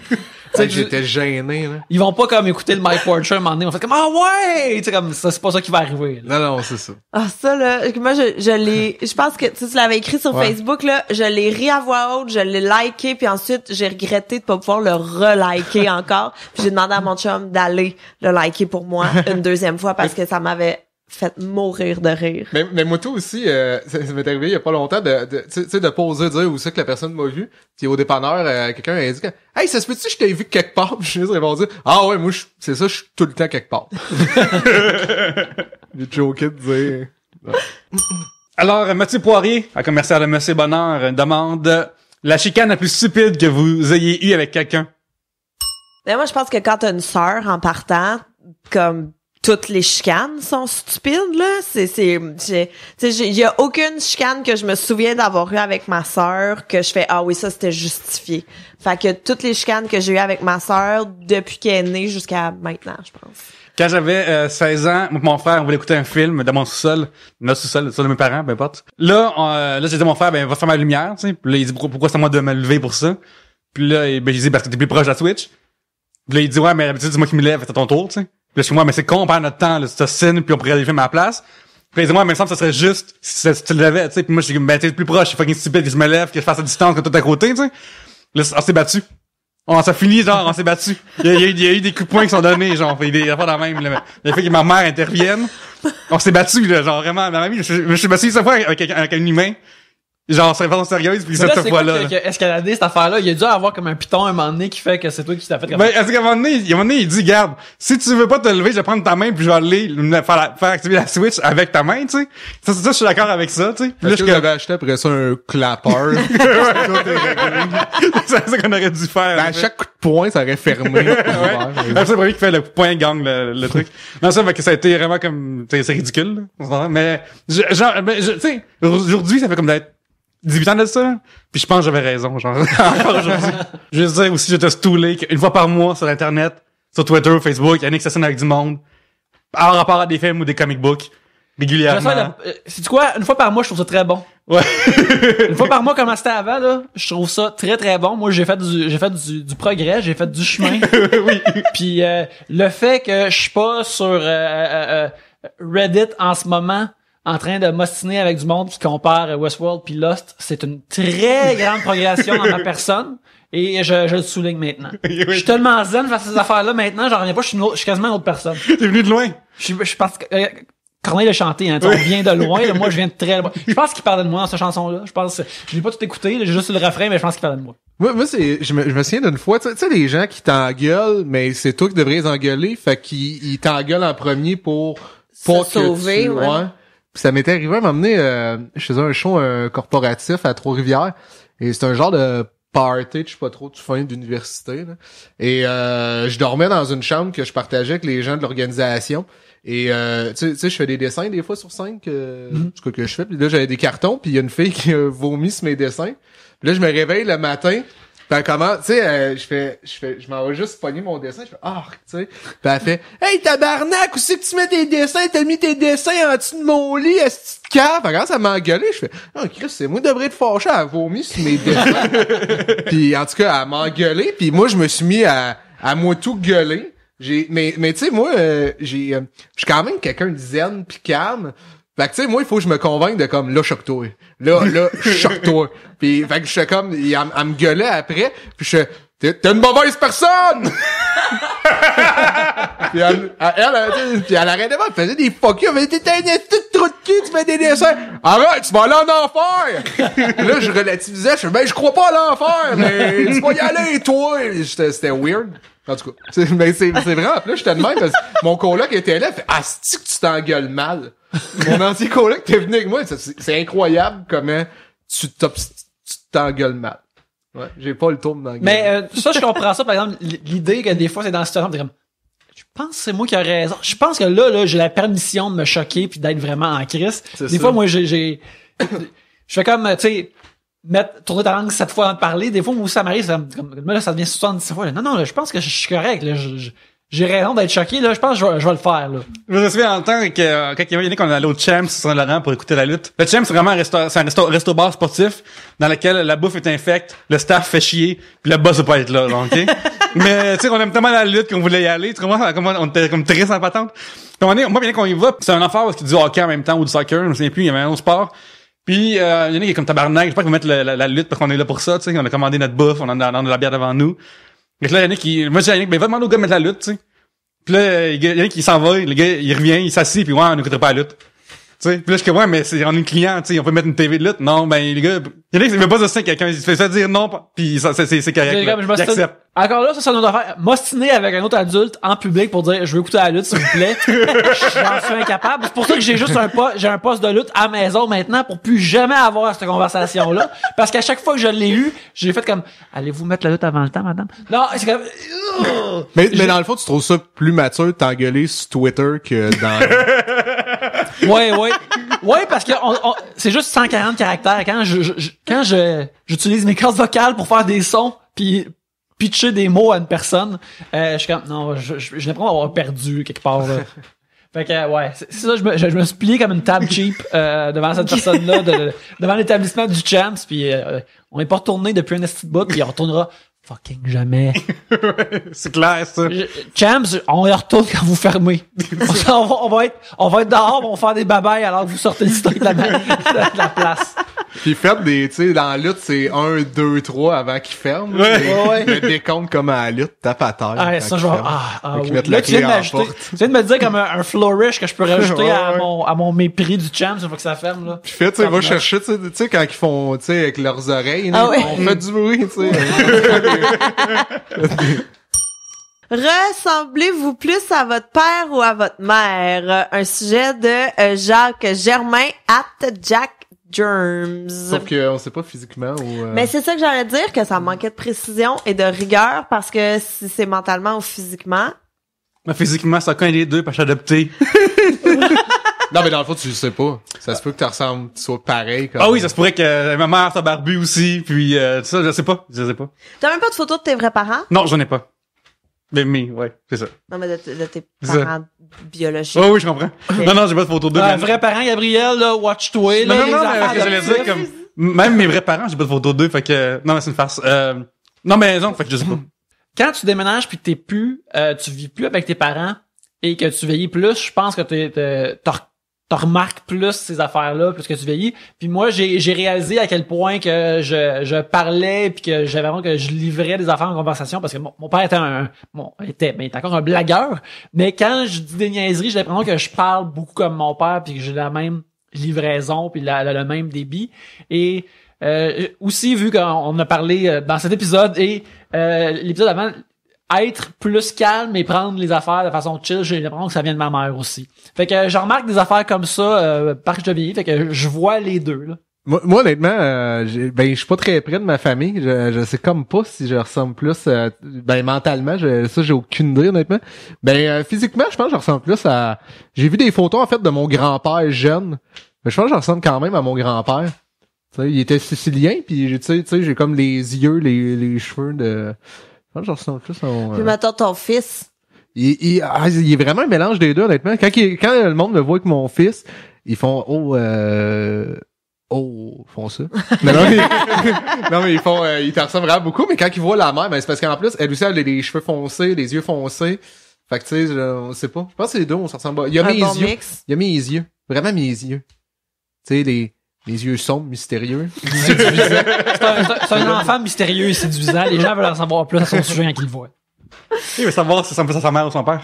Tu sais, j'étais gêné, là. Ils vont pas comme écouter le Mike Ward Show un moment donné. On fait comme, ah ouais! Tu sais, comme, ça, c'est pas ça qui va arriver, là. Non, c'est ça. Ah, ça, là, moi, je pense que, tu l'avais écrit sur Ouais. Facebook, là, je l'ai ri à voix haute, je l'ai liké, puis ensuite, j'ai regretté de pas pouvoir le reliker encore, puis j'ai demandé à mon chum d'aller le liker pour moi une deuxième fois, parce que ça m'avait fait mourir de rire. Mais moi, tout aussi, ça m'est arrivé il y a pas longtemps tu sais, de pas oser dire où c'est que la personne m'a vu. Puis au dépanneur, quelqu'un a dit hey, ça se peut-tu que je t'ai vu quelque part? Puis je suis juste répondu, ah ouais, moi, c'est ça, je suis tout le temps quelque part. J'ai joké de dire. Alors, Mathieu Poirier, à commercial de Monsieur Bonheur, demande la chicane la plus stupide que vous ayez eue avec quelqu'un. Mais moi, je pense que quand t'as une sœur en partant, comme toutes les chicanes sont stupides, là. Il y a aucune chicane que je me souviens d'avoir eu avec ma sœur que je fais, ah oui, ça, c'était justifié. Fait que toutes les chicanes que j'ai eues avec ma sœur depuis qu'elle est née jusqu'à maintenant, je pense. Quand j'avais 16 ans, moi et mon frère, on voulait écouter un film dans mon sous-sol, notre sous-sol, le sous-sol de mes parents, peu importe. Là, j'ai dit à mon frère, ben, va faire ma lumière, tu sais. Puis là, il dit, pourquoi c'est à moi de me lever pour ça? Puis là, ben, j'ai dit, parce que t'es plus proche de la Switch. Puis là, il dit, ouais, mais d'habitude, c'est moi qui me lève, c'est à ton tour, tu sais. Puis là, je suis moi, mais c'est con, on perd notre temps, là, c'est scène, puis on pourrait aller filmer à la place. Puis là, il dit, moi, mais il me semble que ça serait juste si tu le levais, tu sais. Puis moi, je suis ben, t'es plus proche, c'est fucking stupide que je me lève, que je fasse à distance, que tout à côté, tu sais. Là, on s'est battu. On s'est fini, genre, on s'est battu. Il y a eu des coups de poing qui sont donnés, genre, il y a pas dans le même, là. Il a fait que ma mère intervienne. On s'est battu, là, genre, vraiment, dans ma vie, je suis battu 100 fois avec un humain. genre, c'est une façon sérieuse, puis Mais là, cette c'est fois-là. quoi qui a escaladé cette affaire-là? Il a dû avoir comme un piton un moment donné qui fait que c'est toi qui t'as fait comme Ben, est-ce qu'à un moment donné, il dit, garde, si tu veux pas te lever, je vais prendre ta main puis je vais aller faire activer la Switch avec ta main, tu sais. Ça, je suis d'accord avec ça, tu sais. Puis là, Est-ce que j'avais acheté après ça un clapper? c'est ça qu'on aurait dû faire. Ben, à chaque coup de poing, ça aurait fermé. C'est le premier qui fait le point gang, le truc. Non, ça fait que ça a été vraiment comme, tu sais, c'est ridicule, là, on s'entend. Mais, tu sais, aujourd'hui, ça fait comme d'être 18 ans de ça, puis je pense que j'avais raison, genre, encore aujourd'hui. Je veux dire aussi, j'étais stoulé une fois par mois sur Internet, sur Twitter, Facebook, Yannick s'assine avec du monde, en rapport à des films ou des comic books, régulièrement. C'est quoi? Une fois par mois, je trouve ça très bon. Ouais. Une fois par mois, comme c'était avant, là, je trouve ça très très bon. Moi, j'ai fait du progrès, j'ai fait du chemin. Oui. Puis le fait que je suis pas sur Reddit en ce moment, en train de m'ostiner avec du monde qui compare Westworld puis Lost, c'est une très grande progression dans ma personne. Et je le souligne maintenant. Oui. Je suis tellement zen face à ces affaires-là maintenant, j'en reviens pas, je suis quasiment une autre personne. T'es venu de loin. Je pense que Corneille l'a chanté, hein, on vient de loin, là, moi je viens de très loin. Je pense qu'il parlait de moi dans cette chanson-là. Je l'ai pas tout écouté, j'ai juste le refrain, mais je pense qu'il parlait de moi. Moi, je me souviens d'une fois, tu sais, les gens qui t'engueulent, mais c'est toi qui devrais les engueuler, fait qu'ils t'engueulent en premier pour pas que sauver, tu, ouais. Puis ça m'était arrivé à m'emmener, je faisais un show corporatif à Trois-Rivières, et c'est un genre de party, je sais pas trop, de fin d'université, là. Et je dormais dans une chambre que je partageais avec les gens de l'organisation. Et tu sais, je fais des dessins des fois sur scène que je fais. Puis là, j'avais des cartons, puis il y a une fille qui a vomi sur mes dessins. Puis là, je me réveille le matin. Puis comment, tu sais, je m'en vais juste pogner mon dessin. Je fais tu sais. Puis elle fait, hey tabarnak, où c'est que tu mets tes dessins? T'as mis tes dessins en dessous de mon lit, est-ce que tu cave? Puis quand ça m'a engueulé, je fais, Chris, c'est moi qui devrais être fâché, elle a vomi sur mes dessins. Puis en tout cas, elle m'a engueulé. Puis moi, je me suis mis à moi tout gueuler. Mais tu sais, moi, je suis quand même quelqu'un de zen pis calme. Fait que tu sais, moi, il faut que je me convainque de comme, là, choque-toi. Là, choque-toi. Pis, fait que je fais comme, elle me gueulait après, pis je fais, t'es une mauvaise personne! Pis elle arrêtait pas, elle faisait des fuck you, elle faisait, t'es un petit trou de cul, tu fais des dessins. Arrête, tu vas aller en enfer! Là, je relativisais, je fais, ben, je crois pas à l'enfer, mais tu vas y aller, toi! C'était weird. En tout cas, c'est vraiment, là, j'étais de même, parce que mon coloc était là, fait, c'est-tu que tu t'engueules mal? Mon ancien coloc était venu avec moi, c'est incroyable comment tu t'engueules mal. Ouais, j'ai pas le tour de m'engueuler. Mais ça, je comprends ça, par exemple, l'idée que des fois, c'est dans la situation, t'es comme, je pense que c'est moi qui ai raison. Je pense que là, j'ai la permission de me choquer puis d'être vraiment en crise. Des fois, moi, je fais comme, tu sais, tourner ta langue 7 fois avant de parler. Des fois, moi aussi, ça m'arrive, là, ça devient 77 fois. Là. Non, là, je pense que je suis correct, là. J'ai raison d'être choqué, là. Je pense que je vais le faire, là. Je me souviens en le temps que, quand il y avait qu'on allait au Champs sur Saint-Laurent pour écouter la lutte. Le Champs, c'est vraiment un resto-bar sportif dans lequel la bouffe est infecte, le staff fait chier, puis le boss veut pas être là, genre, OK? Mais, tu sais, on aime tellement la lutte qu'on voulait y aller. Tu comprends? On était comme très en patente. Puis moi, bien qu'on y va, c'est un enfant parce qu'il dit hockey en même temps ou du soccer, je me souviens plus, il y avait un autre sport. Puis, il y en a qui est comme tabarnak, je sais pas qu'on mette la lutte parce qu'on est là pour ça, tu sais, on a commandé notre bouffe, on a de la bière devant nous. Et là, moi, je dis à Yannick, ben, va demander au gars de mettre la lutte, tu sais. Puis là, il y en a qui s'en va, le gars, il revient, il s'assied, puis ouais, on n'écouterait pas la lutte. Tu sais, puis là, je suis comme, ouais, mais on est une client, tu sais, on peut mettre une TV de lutte. Non, ben, les gars, il y en a qui veut pas de ça, quelqu'un, il se fait ça dire non, puis ça, c'est correct, là, il accepte. Encore là, ça, c'est une autre affaire. M'ostiner avec un autre adulte en public pour dire, je veux écouter la lutte, s'il vous plaît. J'en suis incapable. C'est pour ça que j'ai juste j'ai un poste de lutte à la maison maintenant pour plus jamais avoir cette conversation-là. Parce qu'à chaque fois que je l'ai eu, j'ai fait comme, allez-vous mettre la lutte avant le temps, madame? Non, c'est comme, mais dans le fond, tu trouves ça plus mature de t'engueuler sur Twitter que dans... Ouais, parce que c'est juste 140 caractères. Quand j'utilise mes cordes vocales pour faire des sons, puis pitcher des mots à une personne, je suis comme, non, j'ai l'impression d'avoir perdu quelque part, là. Fait que, ouais, c'est ça, je me suis plié comme une table cheap, devant cette personne-là, devant l'établissement du Champs, puis on est pas retourné depuis un esti de bout, puis on retournera fucking jamais. C'est clair, ça. Champs, on y retourne quand vous fermez. on va être dehors, on va faire des babayes alors que vous sortez le stock de la place. Puis faites des, tu sais, dans la lutte, c'est 1, 2, 3 avant qu'ils ferment. Ouais. Le décompte comme à la lutte, tape à terre. Ah, quand ça, ils je vais... ferment. Fait qu'ils oui. mettent Là, la tu viens clé de en m'ajouter... porte. Tu viens de me dire comme un flourish que je peux rajouter Ouais, à ouais. mon mépris du champ, ça faut que ça ferme, là. Puis fait, tu sais, va chercher, tu sais, quand ils font, tu sais, avec leurs oreilles, Ah là, ouais. on fait du bruit, tu sais. Ressemblez-vous plus à votre père ou à votre mère? Un sujet de Jacques Germain @Jack Germs. Sauf qu'on sait pas physiquement ou... Mais c'est ça que j'allais dire, que ça manquait de précision et de rigueur, parce que si c'est mentalement ou physiquement. Mais physiquement, c'est aucun des deux, parce que je suis adopté. Non, mais dans le fond, tu le sais pas. Ça se peut que tu ressembles, tu sois pareil. Comme... Ah oui, ça se pourrait que ma mère soit barbue aussi, puis ça, je sais pas. T'as même pas de photo de tes vrais parents? Non, j'en ai pas. Mais ouais, c'est ça. Non, mais de tes C'est ça. parents biologiques. Oh oui, je comprends. Non, j'ai pas de photo d'eux. Un mais- vrai parent, Gabriel, là, watch-toi, là, Non, les mais affaires ce que j'allais adoptives. dire, comme, même mes vrais parents, j'ai pas de photo d'eux, fait que, non, mais c'est une farce. Non, mais non, fait que je sais pas. Quand tu déménages puis que t'es plus, tu vis plus avec tes parents et que tu vieillis plus, je pense que t'en remarques plus ces affaires-là plus que tu vieillis. Puis moi, j'ai réalisé à quel point que je parlais puis que j'avais vraiment que je livrais des affaires en conversation parce que mon père était il est encore un blagueur. Mais quand je dis des niaiseries, j'ai l'impression que je parle beaucoup comme mon père puis que j'ai la même livraison puis le même débit. Et aussi, vu qu'on a parlé dans cet épisode et l'épisode avant, être plus calme et prendre les affaires de façon chill, j'ai l'impression que ça vient de ma mère aussi. Fait que je remarque des affaires comme ça par que je vieillis, fait que je vois les deux, là. Moi, honnêtement, je suis pas très près de ma famille. Je sais comme pas si je ressemble plus, mentalement, ça, j'ai aucune idée, honnêtement. Physiquement, je pense que je ressemble plus à... J'ai vu des photos, en fait, de mon grand-père jeune. Mais je pense que je ressemble quand même à mon grand-père. Tu sais, il était sicilien, puis tu sais, j'ai comme les yeux, les cheveux de... Je pense que je ressemble plus à mon... Puis mettons ton fils. Il est vraiment un mélange des deux, honnêtement. Quand le monde me voit avec mon fils, ils font ils font ça. non, mais ils font ils te ressemblent vraiment beaucoup, mais quand ils voient la mère, c'est parce qu'en plus, elle aussi, elle a les cheveux foncés, les yeux foncés. Fait que tu sais, on sait pas. Je pense que les deux, on se ressemble. Il y a Un mes bon yeux. mix. Il y a mes yeux. Vraiment mes yeux. Tu sais, les yeux sombres, mystérieux. C'est un enfant mystérieux et séduisant. Les gens veulent en savoir plus à son sujet quand ils le voient. Il veut savoir si ça ressemble plus à sa mère ou son père.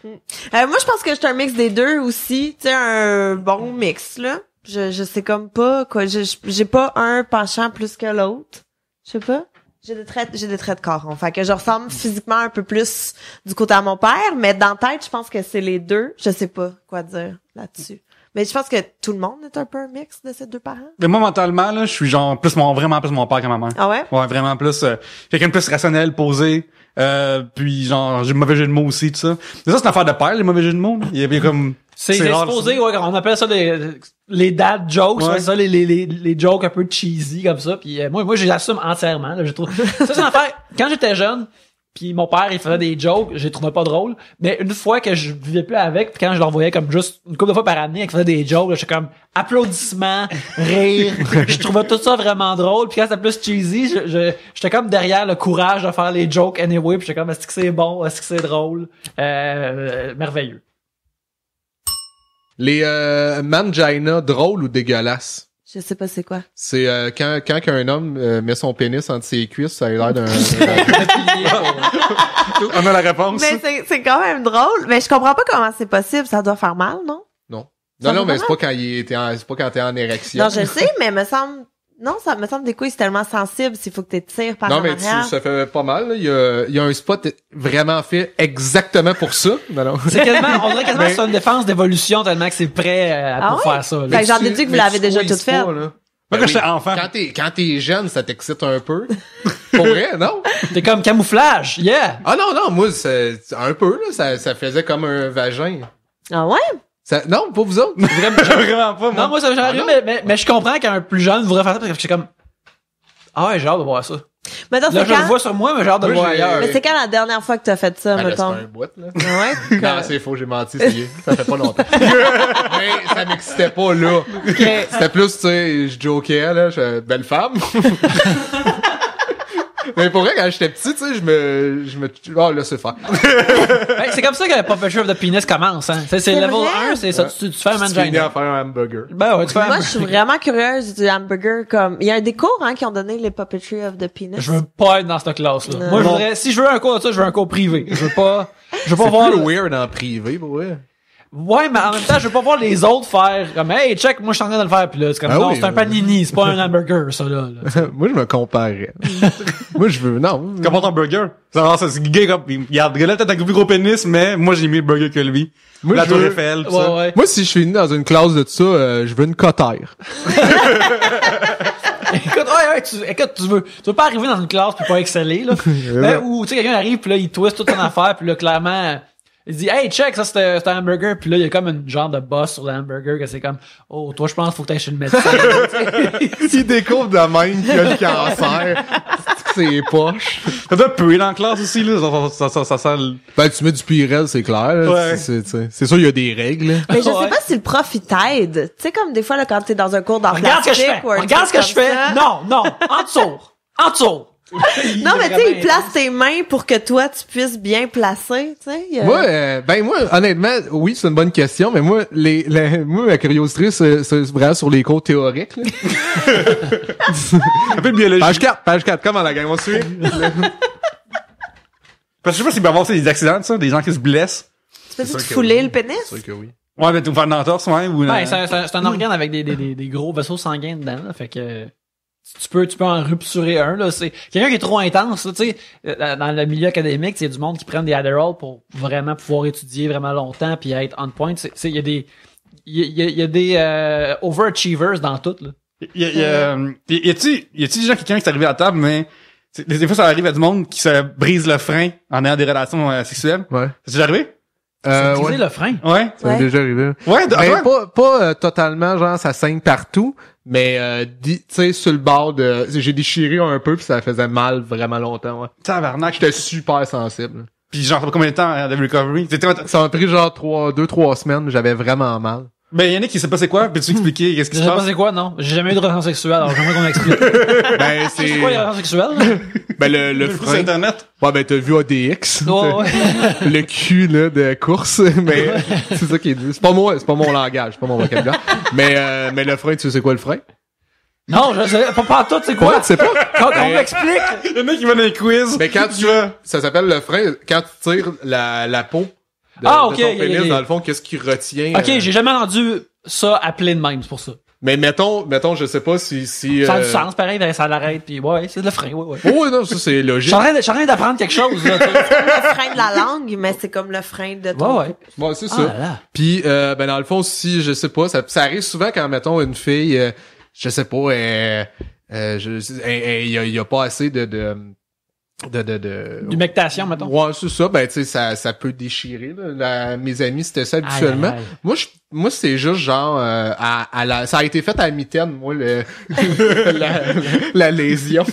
Moi, je pense que j'étais un mix des deux aussi. Tu sais, un bon mix, là. Je sais comme pas, quoi. J'ai pas un penchant plus que l'autre. Je sais pas. J'ai des traits de corps. Fait que je ressemble physiquement un peu plus du côté à mon père, mais dans la tête, je pense que c'est les deux. Je sais pas quoi dire là-dessus. Mais je pense que tout le monde est un peu un mix de ces deux parents. Mais moi, mentalement, là, je suis genre vraiment plus mon père que ma mère. Ah ouais? Ouais, vraiment plus, quelqu'un de plus rationnel, posé, puis genre, j'ai mauvais jeu de mots aussi, tout ça. Mais ça, c'est une affaire de père, les mauvais jeux de mots, là. Il y avait comme... C'est rare, supposé, ça. ouais, on appelle ça les dad jokes, Ouais. c'est ça, les jokes un peu cheesy comme ça. Puis moi, j'assume entièrement. Là, je trouve ça, c'est une affaire. Quand j'étais jeune, puis mon père il faisait des jokes, je les trouvais pas drôles. Mais une fois que je vivais plus avec, puis quand je le revoyais comme juste une couple de fois par année, qu'il faisait des jokes, là, j'étais comme applaudissements, rire. Je trouvais tout ça vraiment drôle. Puis quand c'était plus cheesy, j'étais comme derrière le courage de faire les jokes anyway. Puis j'étais comme est-ce que c'est bon, est-ce que c'est drôle, merveilleux. Les mangina drôles ou dégueulasses? Je sais pas c'est quoi. C'est quand qu'un homme met son pénis entre ses cuisses, ça a l'air d'un... On a la réponse. Mais c'est quand même drôle. Mais je comprends pas comment c'est possible. Ça doit faire mal, non? Non. Ça Non, va mais c'est pas quand c'est pas quand t'es en érection. Non, je le sais, mais ça me semble des couilles, c'est tellement sensible s'il faut que tu tires par Non, en mais arrière. ça fait pas mal, là. Il y a un spot vraiment fait exactement pour ça. Non. C'est quasiment, on dirait quasiment que c'est une défense d'évolution tellement que c'est prêt pour Ah ouais? faire ça. là. Fait que j'en déduis que vous l'avez déjà tout fait. Moi, quand j'étais enfant. Quand t'es jeune, ça t'excite un peu. Pour vrai, non? T'es comme camouflage, yeah! Ah non, moi, c'est un peu, là. Ça faisait comme un vagin. Ah ouais? Non, pas vous autres. Vraiment pas, moi. Non, moi, ça m'est jamais arrivé, mais je comprends qu'un plus jeune voudrait faire ça parce que je suis comme, ah ouais, j'ai hâte de voir ça. Mais attends, Là, c'est je le quand? vois sur moi, mais j'ai hâte de le Moi, voir j'ai- ailleurs. Mais c'est quand la dernière fois que t'as fait ça, Ah, là, c'est mettons? un bout, là. Ah ouais? Non, c'est faux, j'ai menti, c'est gay. Ça fait pas longtemps. Mais ça m'excitait pas, là. C'était plus, tu sais, je jokais, là, belle femme. Mais pour vrai, quand j'étais petit, tu sais, je me, oh, là, c'est faire. Hey, c'est comme ça que Puppetry of the Penis commence, hein. C'est level vrai? 1, c'est ça, tu fais un Tu finis mangina. à faire un hamburger. Ben ouais, tu fais un Moi, je suis vraiment curieuse du hamburger, comme, il y a des cours, hein, qui ont donné les Puppetry of the Penis. Je veux pas être dans cette classe-là. Non. Moi, je voudrais, si je veux un cours de ça, je veux un cours privé. Je veux pas voir. C'est plus weird en privé, pour vrai. Ouais, mais en même temps, je veux pas voir les autres faire comme, hey, check, moi, je suis en train de le faire, puis là, c'est comme, Ah non, oui, c'est un panini, c'est pas un hamburger, ça, là. Moi, je me comparais. Moi, je veux, non. Comment ton burger? C'est gay, comme, il a peut-être un plus gros pénis, mais moi, j'ai mis le burger que lui. Moi, La je tour veux- Eiffel, tout ça. Ouais. Moi, si je suis venu dans une classe de tout ça, je veux une cotère. Écoute, tu veux pas arriver dans une classe pis pas exceller, là. Ou, tu sais, quelqu'un arrive pis là, il twist toute son affaire pis là, clairement, il dit, hey, check, ça, c'est un hamburger pis là, il y a comme une genre de boss sur le hamburger que c'est comme, oh, toi, je pense qu'il faut que t'ailles chez le médecin. S'il découvre de même qu'il a le cancer, c'est poche. Ça doit puer dans la classe aussi, là. Ça sent le... Ben, tu mets du Purell, c'est clair. Là. Ouais. C'est sûr, il y a des règles. Là. Mais je Ouais. sais pas si le prof, il t'aide. Tu sais, comme des fois, là, quand t'es dans un cours d'art Regarde ce que je plastique fais. ou un Regarde ce truc que je comme fais. ça. Non, en dessous. Non, mais tu sais, il place tes mains pour que toi, tu puisses bien placer, tu sais. Moi, honnêtement, oui, c'est une bonne question, mais moi, moi, ma curiosité, c'est vraiment sur les cours théoriques, là. Un peu de biologie. Page 4, comme à la game, on suit. Parce que je sais pas s'il peut y avoir des accidents, ça, des gens qui se blessent. Tu peux sûr te que fouler oui. le pénis? C'est sûr que oui. Ouais, mais tu vas faire une entorse, ouais, ou Ben, c'est un organe avec des gros vaisseaux sanguins dedans, là. Fait que, tu peux en rupturer un, là. C'est quelqu'un qui est trop intense, là, tu sais. Dans le milieu académique, il y a du monde qui prennent des Adderall pour vraiment pouvoir étudier vraiment longtemps puis être on point. Il y a des overachievers dans tout, là. y a-tu des gens, quelqu'un qui est arrivé à la table, mais des fois, ça arrive à du monde qui se brise le frein en ayant des relations sexuelles. Ouais. C'est déjà arrivé? Briser Ouais. le frein. Ouais. Ça m'est Ouais. déjà arrivé. Ouais, Ben, toi? pas totalement, genre, ça saigne partout, mais, tu sais, sur le bord de, j'ai déchiré un peu pis ça faisait mal vraiment longtemps, ouais. Tabarnak. J'étais super sensible. Pis genre, ça fait combien de temps de recovery? Ça m'a pris genre 2-3 semaines, j'avais vraiment mal. Ben, Yannick, il sait pas c'est quoi, peux-tu expliquer qu'est-ce qui Je se sais pas passe? c'est quoi, non. J'ai jamais eu de relation sexuelle, alors j'aimerais qu'on explique. Ben, C'est quoi les relations sexuelles? ben, le Sur frein. Internet? Ouais, ben, t'as vu ADX. Ouais. Le cul, là, de course, mais c'est ça qui est dit. C'est pas mon langage, c'est pas mon vocabulaire. Mais le frein, tu sais c'est quoi le frein? Non, je sais pas tout, c'est quoi? Ouais, tu sais pas? Qu'on m'explique. Il y en a qui vont dans les quiz. Mais quand tu ça s'appelle le frein, quand tu tires la peau de, Ah, ok, de ton ok, pénis, ok. dans le fond, qu'est-ce qui retient? Ok, j'ai jamais entendu ça appelé de même, c'est pour ça. Mais mettons, je sais pas si... Ça a du sens, pareil, ça l'arrête, puis ouais, c'est le frein, ouais. Oh, ouais, non, ça c'est Je logique. suis en train d'apprendre quelque chose, là, tu sais. Le frein de la langue, mais c'est comme le frein de ton... Ouais. Ouais, c'est Ah ça. là là. Puis, ben dans le fond, si, je sais pas, ça arrive souvent quand, mettons, une fille, je sais pas, il y a pas assez de D'humectation, mettons. Ouais, c'est ça. Ben, tu sais, ça peut déchirer, là. Mes amis, c'était ça habituellement. Aïe, aïe, aïe. Moi, c'est juste genre, ça a été fait à la mitaine, moi, la lésion.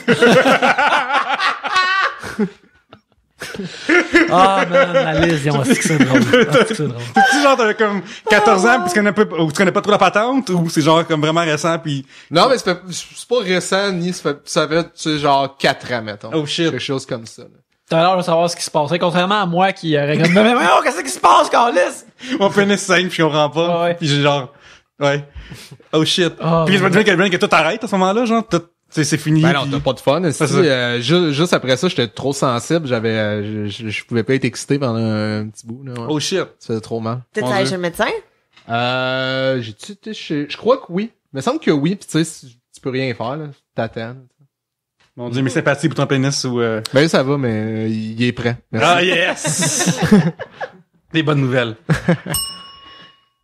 Ah, man, la lésion, est-ce que c'est drôle? Ah, c'est drôle. C'est genre, t'as comme 14 ans pis tu connais pas trop la patente, ou c'est genre comme vraiment récent pis... Non, mais c'est pas récent, ni ça fait, tu sais, genre 4 ans, mettons. Oh shit. Quelque chose comme ça, là. T'as l'air de savoir ce qui se passait, contrairement à moi qui regarde, mais oh, qu'est-ce qui se passe, Carlis? Mon pénis saigne pis je comprends pas. Ouais. Pis j'ai genre, ouais. Oh shit. Oh, Pis je me ouais. dis que tout arrête à ce moment-là, genre, tout, c'est fini. Ben non, pis- t'as pas de fun. C'est Si, juste après ça, j'étais trop sensible. Je pouvais pas être excité pendant un petit bout, là. Ouais. Oh shit. Ça faisait trop mal. T'es Mon allé Dieu. chez le médecin? J'ai-tu été chez... Je crois que oui. Il me semble que oui, pis tu sais, tu peux rien faire, là. T'attends. Mon dieu, mes sympathies pour ton pénis ou Ben ça va, mais il est prêt. Merci. Ah yes! Des bonnes nouvelles.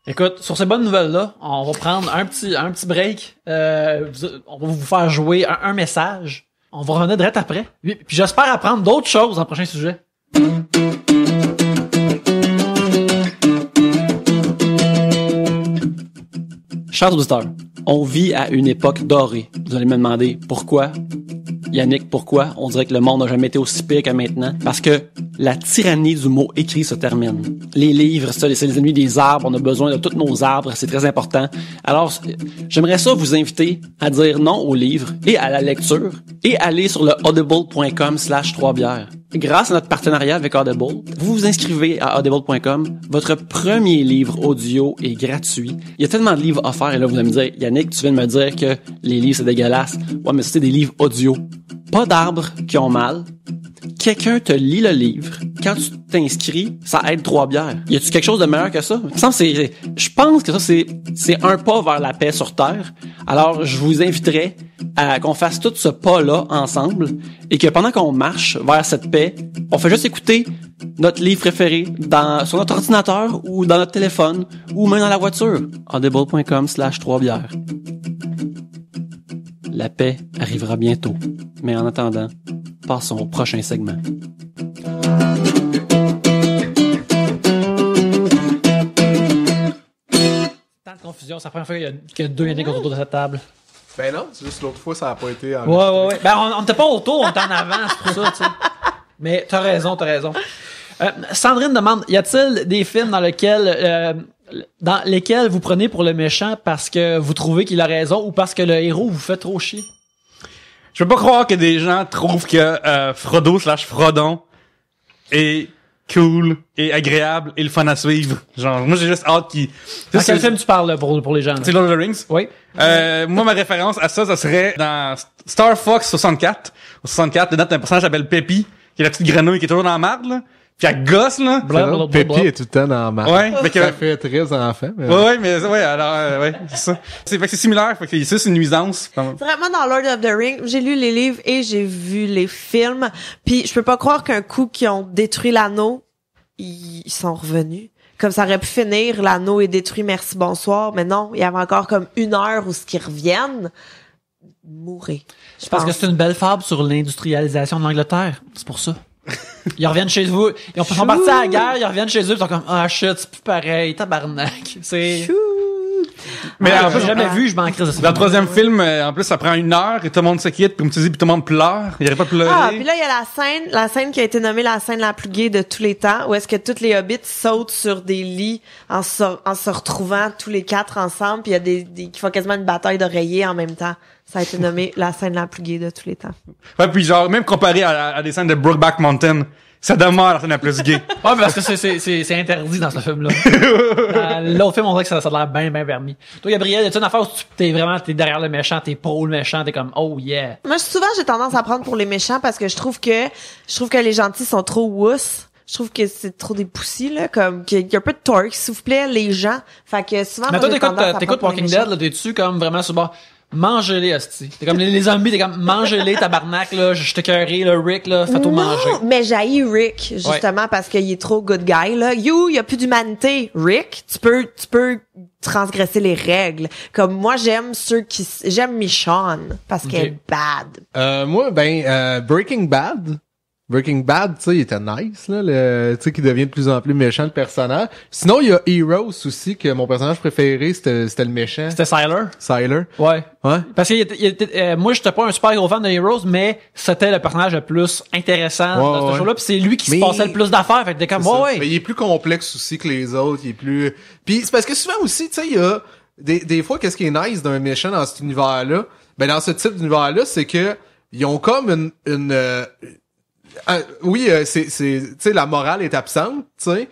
Écoute, sur ces bonnes nouvelles-là, on va prendre un petit break. On va vous faire jouer un message. On va revenir direct après. Puis j'espère apprendre d'autres choses dans le prochain sujet. Chers auditeurs, on vit à une époque dorée. Vous allez me demander pourquoi. Il Yannick, pourquoi on dirait que le monde n'a jamais été aussi pire que maintenant? Parce que la tyrannie du mot écrit se termine. Les livres, c'est les ennemis des arbres. On a besoin de tous nos arbres. C'est très important. Alors, j'aimerais ça vous inviter à dire non aux livres et à la lecture et aller sur le audible.com/3bières. Grâce à notre partenariat avec Audible, vous vous inscrivez à audible.com. Votre premier livre audio est gratuit. Il y a tellement de livres offerts et là, vous allez me dire, Yannick, tu viens de me dire que les livres, c'est dégueulasse. Ouais, mais c'est des livres audio. Pas d'arbres qui ont mal. Quelqu'un te lit le livre. Quand tu t'inscris, ça aide 3 bières. Y a-tu quelque chose de meilleur que ça? Je pense que ça, c'est un pas vers la paix sur Terre. Alors, je vous inviterais à qu'on fasse tout ce pas-là ensemble et que pendant qu'on marche vers cette paix, on fait juste écouter notre livre préféré sur notre ordinateur ou dans notre téléphone ou même dans la voiture. audible.com/3bières. La paix arrivera bientôt. Mais en attendant, passons au prochain segment. Tant de confusion, c'est la première fois qu'il y a 2 Yannick autour de cette table. Ben non, c'est juste l'autre fois, ça a pas été... Ouais. Ben, on n'était pas autour, on était en avant, c'est pour ça, tu sais. Mais t'as raison. Sandrine demande, y a-t-il des films dans lesquels vous prenez pour le méchant parce que vous trouvez qu'il a raison ou parce que le héros vous fait trop chier? Je peux pas croire que des gens trouvent que Frodo/Frodon est cool et agréable et le fun à suivre. Genre, moi j'ai juste hâte qu'il... Dans quel film tu parles là, pour les gens? Là? C'est Lord of the Rings? Oui. Moi, ma référence à ça serait dans Star Fox 64. Au 64, dedans, t'as un personnage qui s'appelle Peppy, qui est la petite grenouille qui est toujours dans la marde, là. Puis elle gosse, là. Pépi est tout le temps dans la marque. Ouais, mais ça fait très enfant. Mais... Ouais, c'est ça. Fait que c'est similaire, fait que c'est une nuisance. Vraiment, dans Lord of the Rings, j'ai lu les livres et j'ai vu les films. Puis je peux pas croire qu'un coup qu'ils ont détruit l'anneau, ils sont revenus. Comme ça aurait pu finir, l'anneau est détruit, merci, bonsoir. Mais non, il y avait encore comme 1 heure où ce qu'ils reviennent, mourir. Parce que c'est une belle fable sur l'industrialisation de l'Angleterre. C'est pour ça. Ils reviennent chez vous. Ils sont partis à la guerre, ils reviennent chez eux, ils sont comme, ah shit, c'est plus pareil, tabarnak. C'est... Mais en plus, j'ai jamais vu, je m'en crise de ça. Dans le 3e film, en plus, ça prend 1 heure et tout le monde se quitte, puis comme tu dis, puis tout le monde pleure. Il aurait pas pleuré. Ah, puis là, il y a la scène qui a été nommée la scène la plus gaye de tous les temps, où est-ce que tous les hobbits sautent sur des lits en se retrouvant tous les 4 ensemble, puis il y a qui font quasiment une bataille d'oreillers en même temps. Ça a été nommé la scène la plus gaye de tous les temps. Ouais, puis genre, même comparé à des scènes de Brokeback Mountain, ça demeure la scène la plus gay. Ouais, parce que c'est interdit dans ce film-là. L'autre film, on dirait que ça a l'air bien permis. Toi, Gabriel, y a-tu une affaire où t'es derrière le méchant, t'es pro le méchant, t'es comme, oh yeah. Moi, souvent, j'ai tendance à prendre pour les méchants parce que je trouve que les gentils sont trop wuss. Je trouve que c'est trop des poussis, là, comme, qu'il y a un peu de torque, s'il vous plaît, les gens. Fait que souvent, mais toi, t'écoutes Walking Dead, là, t'es-tu comme vraiment sur le bord? Mangez-les, hostie. T'es comme les zombies, t'es comme, mangez-les, tabarnak, là, je te curé, là, Rick, là, fais-toi manger. Mais j'haïs Rick, justement, parce qu'il est trop good guy, là. Il y a plus d'humanité. Rick, tu peux transgresser les règles. Comme moi, j'aime Michonne, parce qu'elle est bad. Moi, Breaking Bad, tu sais, il était nice, là, tu sais, qui devient de plus en plus méchant, le personnage. Sinon, il y a Heroes aussi, que mon personnage préféré, c'était le méchant. C'était Sylar. Ouais. Parce que moi, j'étais pas un super gros fan de Heroes, mais c'était le personnage le plus intéressant dans ce show-là, pis c'est lui qui se passait le plus d'affaires, fait que t'es comme, ouais. Mais il est plus complexe aussi que les autres, il est plus... Puis c'est parce que souvent aussi, tu sais, il y a des fois, qu'est-ce qui est nice d'un méchant dans cet univers-là, dans ce type d'univers-là, c'est que ils ont comme c'est tu sais, la morale est absente, tu sais,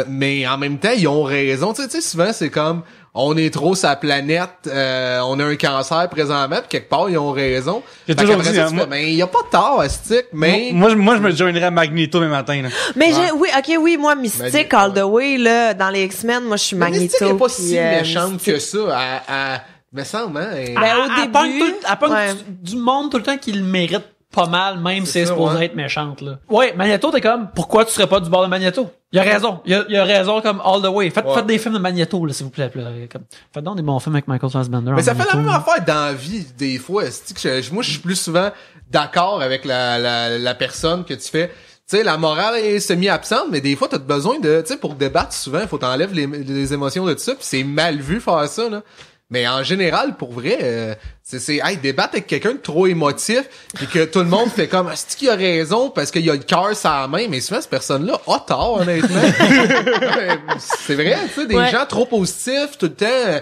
mais en même temps ils ont raison, tu sais, souvent c'est comme on est trop sa planète, on a un cancer présentement, puis quelque part ils ont raison. J'ai toujours dit, mais il y a pas de tort, Astic, mais moi je me joindrais à Magneto le matin là. Mais moi Mystique all the way là dans les X-Men, moi je suis Magneto. Mystique est pas si méchante que ça me semble au début, elle pogne du monde tout le temps qui le mérite pas mal, même si c'est supposé être méchante, là. Ouais, Magneto, t'es comme, pourquoi tu serais pas du bord de Magneto? Il a raison. Il a raison comme all the way. Faites des films de Magneto, là, s'il vous plaît. Faites donc des bons films avec Michael Fassbender. Mais ça fait la même affaire dans la vie, des fois. Moi, je suis plus souvent d'accord avec la personne que tu fais. Tu sais, la morale est semi-absente, mais des fois, t'as besoin de, tu sais, pour débattre, souvent, il faut t'enlèves les émotions de tout ça, pis c'est mal vu faire ça, là. Mais en général, pour vrai, c'est débattre avec quelqu'un de trop émotif et que tout le monde fait comme est-ce qu'il a raison parce qu'il a le cœur sur la main, mais souvent cette personne-là a tort, honnêtement. C'est vrai, tu sais, des gens trop positifs tout le temps,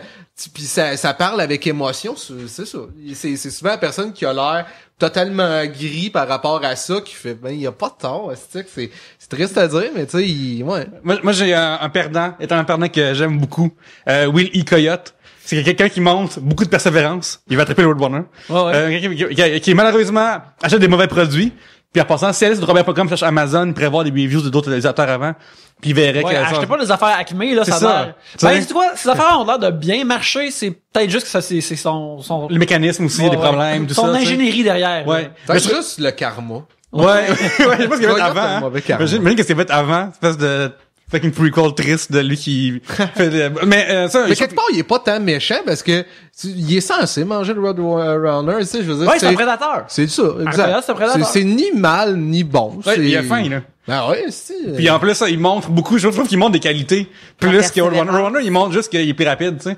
puis ça parle avec émotion, c'est ça. C'est souvent la personne qui a l'air totalement gris par rapport à ça qui fait il y a pas de tort, c'est triste à dire, mais tu sais, ouais. Moi j'ai un perdant, étant un perdant que j'aime beaucoup, Will E. Coyote. C'est quelqu'un qui montre beaucoup de persévérance. Il va attraper le Roadrunner. Qui malheureusement achète des mauvais produits. Puis en passant, si elle est sur Robert.com / Amazon, il pourrait voir des reviews d'autres réalisateurs avant. Puis il verrait que achetez pas des affaires Acme, là, ça a l'air. Ben, c'est quoi, ces affaires ont l'air de bien marcher, c'est peut-être juste que ça, c'est son... Le mécanisme aussi, des problèmes, tout ça. Son ingénierie derrière. Ouais. C'est juste le karma. Ouais, je sais pas ce qu'il a fait avant. J'imagine qu'est-ce qu'il a fait avant, espèce de fucking prequel triste de lui qui fait mais quelque part il est pas tant méchant parce que il est censé manger le Roadrunner, tu sais, je veux dire. Ouais, c'est un prédateur. C'est ça, exact. C'est ni mal ni bon. Ouais, il a faim là. Ah ouais, c'est. Puis en plus ça, il montre beaucoup, je trouve qu'il montre des qualités plus que Roadrunner, il montre juste qu'il est plus rapide, tu sais.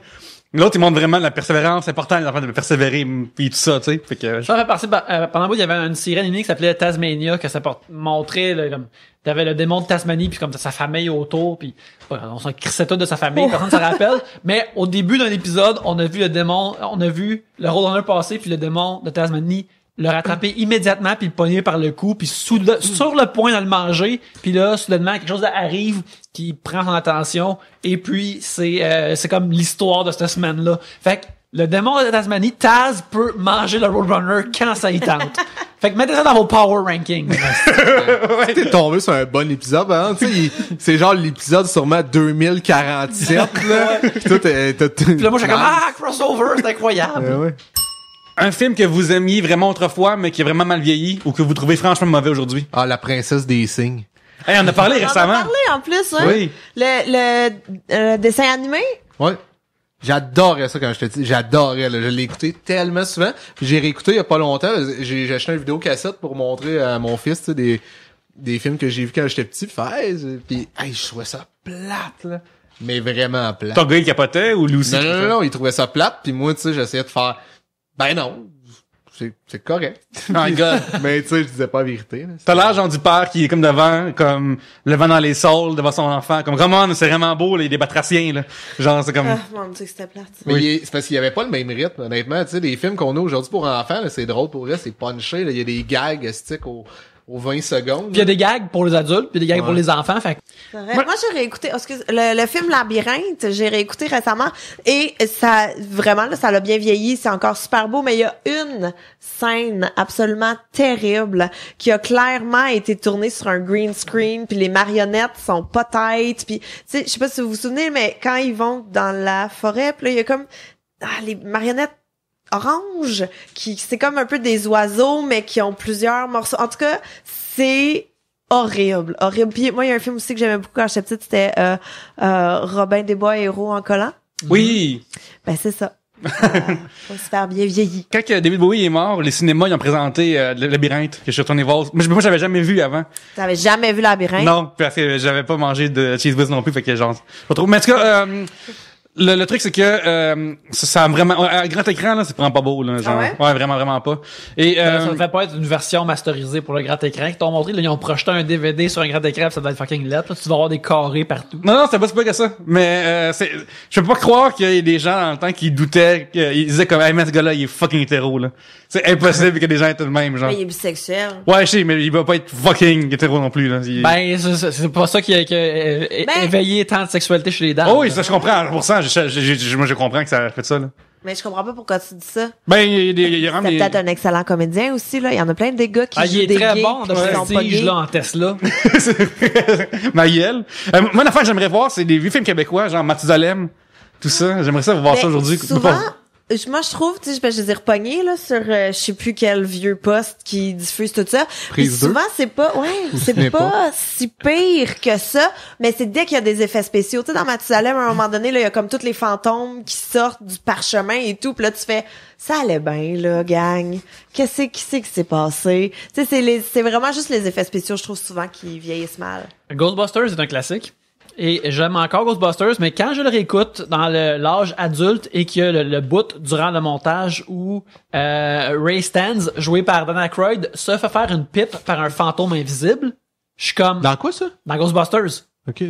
L'autre, il montre vraiment la persévérance, c'est important les enfants de persévérer pis tout ça, tu sais. Fait que ça fait partie pendant un bout, il y avait une série animée qui s'appelait Tasmania que ça montrait là, comme t'avais le démon de Tasmanie puis comme sa famille autour puis on s'en crissait tout de sa famille, personne ne s'en rappelle, mais au début d'un épisode, on a vu le Roadrunner passer puis le démon de Tasmanie le rattraper immédiatement puis le pogner par le cou puis sur le point de le manger puis là soudainement quelque chose arrive qui prend son attention et puis c'est comme l'histoire de cette semaine là. Fait que le démon de Tasmanie, Taz peut manger le Roadrunner quand ça y tente. Fait que mettez ça dans vos power rankings. T'es tombé sur un bon épisode, hein? Tu sais, c'est genre l'épisode sûrement 2047, là. Puis là, moi, j'ai comme, crossover, c'est incroyable. Ouais. Un film que vous aimiez vraiment autrefois, mais qui est vraiment mal vieilli, ou que vous trouvez franchement mauvais aujourd'hui? Ah, La Princesse des Cygnes. Hey, on a parlé récemment. On a parlé, en plus, hein? Oui. Le dessin animé? Ouais. J'adorais ça quand j'étais petit. J'adorais, là. Je l'ai écouté tellement souvent. J'ai réécouté il y a pas longtemps. J'ai acheté une vidéocassette pour montrer à mon fils, tu sais, des films que j'ai vus quand j'étais petit. Puis, je trouvais ça plate, là. Mais vraiment plate. Ton gars, il capotait ou lui aussi? Non, il trouvait ça plate. Puis moi, tu sais, j'essayais de faire, ben non. C'est correct. Oh my God. Mais tu sais, je disais pas la vérité. T'as l'air genre du père qui est comme devant, comme le vent dans les saules devant son enfant, comme comment c'est vraiment beau là, il y a des batraciens là. Genre c'est comme. Ah, mon Dieu, que c'était plate. Mais c'est parce qu'il y avait pas le même rythme, honnêtement. Tu sais, les films qu'on a aujourd'hui pour enfants, là, c'est drôle pour eux, c'est punché. Il y a des gags stick aux 20 secondes. Puis il y a des gags pour les adultes, puis des gags pour les enfants. Fait que... Moi, j'ai réécouté, le film Labyrinthe, j'ai réécouté récemment et ça, vraiment, là, ça l'a bien vieilli, c'est encore super beau, mais il y a une scène absolument terrible qui a clairement été tournée sur un green screen, puis les marionnettes sont pas têtes, puis tu sais, je sais pas si vous vous souvenez, mais quand ils vont dans la forêt, puis là, il y a comme les marionnettes orange qui c'est comme un peu des oiseaux mais qui ont plusieurs morceaux. En tout cas, c'est horrible. Puis moi il y a un film aussi que j'aimais beaucoup quand j'étais petite, c'était Robin des Bois héros en collant. Oui. Ben c'est ça. Super bien vieilli. Quand David Bowie est mort, les cinémas ils ont présenté le Labyrinthe que je suis retourné voir. Moi j'avais jamais vu avant. T'avais jamais vu Labyrinthe? Non, parce que j'avais pas mangé de cheese whiz non plus, fait que genre pas trop. Mais en tout cas le truc c'est que ça a vraiment à grand écran là, c'est vraiment pas beau là, genre. Ah ouais? Vraiment pas. Et ça ne fait pas être une version masterisée pour le grand écran qu'ils t'ont montré là, ils ont projeté un DVD sur un grand écran, ça doit être fucking lettre, là, tu vas avoir des carrés partout. Non, c'est pas que ça. Mais je peux pas croire qu'il y ait des gens dans le temps qui doutaient, qu'ils disaient comme hey man, ce gars-là, il est fucking hétéro là. C'est impossible que des gens aient tout de même genre. Mais il est bisexuel. Ouais, je sais, mais il va pas être fucking hétéro non plus là. Ben c'est pas ça qui a éveillé tant de sexualité chez les dames. Oh oui, ça je comprends à 100%. Moi je comprends que ça a fait ça là. Mais je comprends pas pourquoi tu dis ça. Ben il y a vraiment peut-être un excellent comédien aussi là, il y en a plein des gars qui jouent des gays. Il est très bon de prestige là en Tesla. Maëlle. Moi l'affaire que j'aimerais voir, c'est des vieux films québécois, genre Mathusalem, tout ça. J'aimerais ça voir ça aujourd'hui. Souvent, moi je trouve, tu sais, je les ai repognés là sur je sais plus quel vieux poste qui diffuse tout ça. Prise souvent c'est pas c'est pas si pire que ça, mais c'est dès qu'il y a des effets spéciaux. Tu sais, dans Mathusalem à un moment donné là, il y a comme tous les fantômes qui sortent du parchemin et tout, puis là tu fais ça allait bien là, gang. Qu'est-ce qui s'est passé? Tu sais, c'est vraiment juste les effets spéciaux, je trouve souvent qui vieillissent mal. Ghostbusters est un classique. Et j'aime encore Ghostbusters, mais quand je le réécoute dans l'âge adulte et qu'il y a le bout durant le montage où Ray Stantz, joué par Dan Aykroyd, se fait faire une pipe par un fantôme invisible, je suis comme... Dans quoi, ça? Dans Ghostbusters. Ok,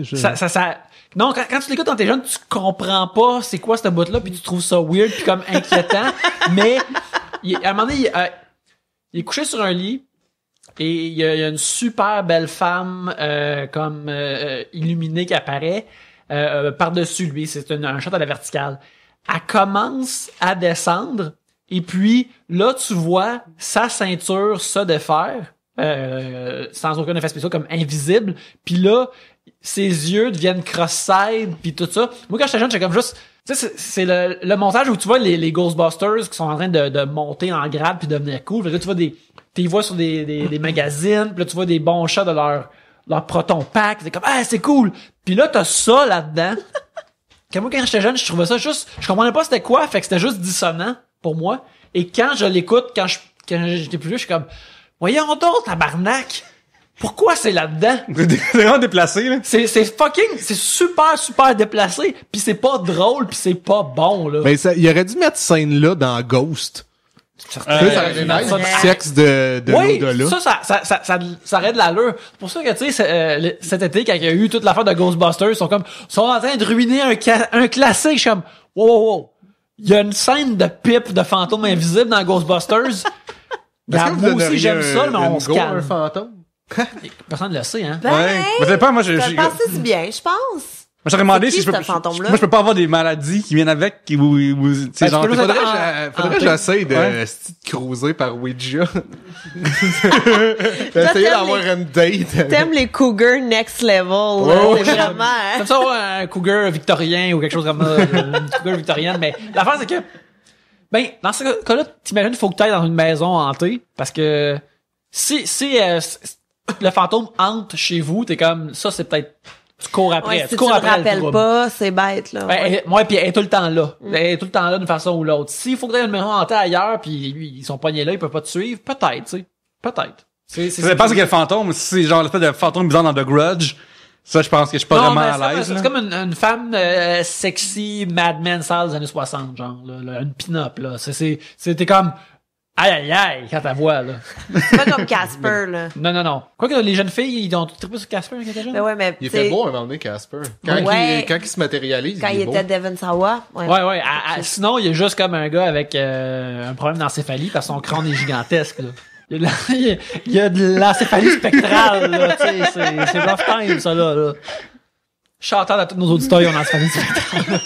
Non, quand tu l'écoutes quand t'es jeune, tu comprends pas c'est quoi ce bout-là, puis tu trouves ça weird puis comme inquiétant. Mais à un moment donné, il est couché sur un lit et il y a une super belle femme illuminée qui apparaît par-dessus lui. C'est un shot à la verticale. Elle commence à descendre et puis là, tu vois sa ceinture se défaire sans aucun effet spécial, comme invisible. Puis là, ses yeux deviennent cross-side puis tout ça. Moi, quand j'étais jeune, j'étais comme juste... Tu sais, c'est le montage où tu vois les Ghostbusters qui sont en train de monter en grade puis devenir cool. Là, tu vois t'es vois sur des magazines, puis là, tu vois des bons shots de leur proton pack. C'est comme, ah, c'est cool. Puis là, t'as ça là-dedans. Moi, quand j'étais jeune, je trouvais ça juste... Je comprenais pas c'était quoi, fait que c'était juste dissonant pour moi. Et quand je l'écoute, quand j'étais plus vieux, je suis comme... Voyons donc, tabarnak! Pourquoi c'est là-dedans? C'est vraiment déplacé, là. C'est super, super déplacé, pis c'est pas drôle, pis c'est pas bon, là. Mais il aurait dû mettre cette scène-là dans Ghost. Ça aurait été nice. Sexe de oui, l'au-delà. ça aurait de l'allure. C'est pour ça que, tu sais, cet été, quand il y a eu toute l'affaire de Ghostbusters, ils sont en train de ruiner un classique. Je suis comme, wow. Il y a une scène de pipe de fantôme invisible dans Ghostbusters. Moi aussi, j'aime ça, mais on se calme. Un fantôme? Personne ne le sait, hein. Ouais. Mais c'est pas, moi, Ça passait si bien, je pense. Moi, j'aurais demandé C'est si qui, je peux, ce fantôme-là? moi, je peux pas avoir des maladies qui viennent avec, ou c'est genre, peux Faudrait Ah, que j'essaye de Ouais. cruiser par Ouija. D'essayer d'avoir une date. T'aimes les cougars next level, là. Ouais, C'est vraiment, hein. Comme ça, avoir un cougar victorien ou quelque chose comme ça, une cougar victorienne, mais l'affaire, c'est que, ben, dans ce cas-là, t'imagines, il faut que t'ailles dans une maison hantée, parce que si le fantôme hante chez vous, t'es comme, ça, c'est peut-être, tu cours après. Ouais, si tu cours te après le rappelles trouble. pas, c'est bête, là. Ouais. Ouais, puis elle est tout le temps là. Elle est tout le temps là d'une façon ou l'autre. S'il faut que t'aies une maison hantée ailleurs, puis ils sont pognés là, ils peuvent pas te suivre, peut-être, tu sais. Peut-être. ça dépend c'est quel fantôme. Si c'est genre l'espèce de fantôme bizarre dans The Grudge, ça, je pense que je suis pas Non, vraiment mais à l'aise, c'est là. comme une femme sexy Mad Men sale des années 60, genre, là, une pin-up, là. C'était comme, aïe, quand t'as voix, là. C'est pas comme Casper, là. Non. Quoique les jeunes filles, ils ont tout trippé sur Casper quand ils étaient jeunes. Mais ouais, mais. Il t'sais, était beau à un moment donné, Casper. Ouais. Quand il se matérialise, Quand il est beau. était Devon Sawa. Ouais. Ouais. Sinon, il est juste comme un gars avec un problème d'encéphalie parce que son crâne est gigantesque, là. Il y a de l'encéphalie spectrale, là. Tu sais, c'est rough time, ça, là. Chantant à tous nos auditeurs, ils ont l'encéphalie spectrale.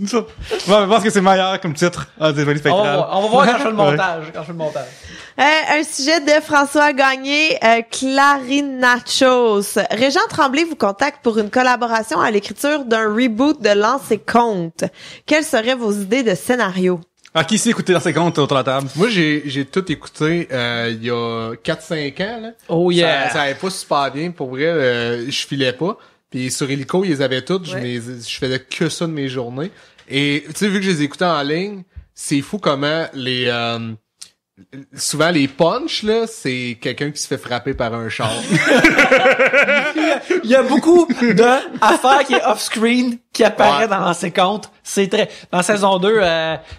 Ça. Ouais, je pense que c'est meilleur comme titre. Ah, c'est joli spectral. On va voir quand je fais le montage. Un sujet de François Gagné, Clarinachos. Régent Tremblay vous contacte pour une collaboration à l'écriture d'un reboot de Lancez Compte. Quelles seraient vos idées de scénario? Ah, qui s'est écouté dans ses comptes autour de la table? Moi, j'ai tout écouté il y a 4-5 ans. Là. Oh yeah. Ça allait pas super bien. Pour vrai, je filais pas. Puis sur Helico, ils les avaient toutes. Ouais. Je faisais que ça de mes journées. Et tu sais, vu que je les écoutais en ligne, c'est fou comment souvent les punchs, là, c'est quelqu'un qui se fait frapper par un char. Il y a beaucoup d'affaires qui est off-screen qui apparaît Ouais. dans ses comptes. C'est très... Dans saison 2,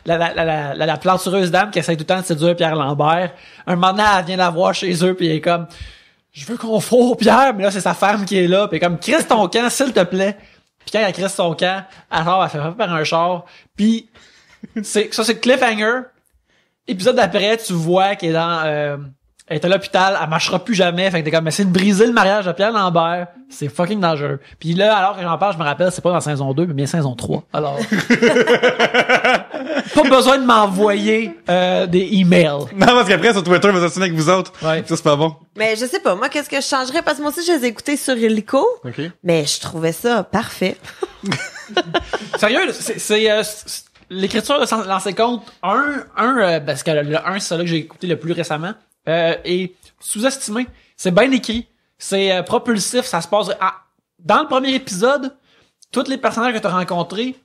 la plantureuse dame qui essaie tout le temps de séduire Pierre Lambert, un moment donné, elle vient la voir chez eux puis elle est comme, je veux qu'on fourre Pierre, mais là, c'est sa femme qui est là puis elle est comme, crisse ton camp, s'il te plaît. Puis quand elle crisse son camp, elle fait frapper par un char puis c'est cliffhanger. Épisode d'après, tu vois qu'elle est elle est à l'hôpital, elle marchera plus jamais, fait que t'es comme, mais c'est de briser le mariage de Pierre Lambert, c'est fucking dangereux. Puis là, alors que j'en parle, je me rappelle, c'est pas dans saison 2, mais bien saison 3. Alors, pas besoin de m'envoyer des emails. Non, parce qu'après, sur Twitter, il va s'assiner avec vous autres. Ouais. Ça, c'est pas bon. Mais je sais pas, moi, qu'est-ce que je changerais? Parce que moi aussi, je les ai écoutés sur Helico. OK? Mais je trouvais ça parfait. Sérieux, c'est l'écriture de Lancez Compte 1, parce que le 1, c'est celui que j'ai écouté le plus récemment, est sous-estimé. C'est bien écrit. C'est propulsif. Ça se passe... dans le premier épisode, tous les personnages que tu as rencontrés,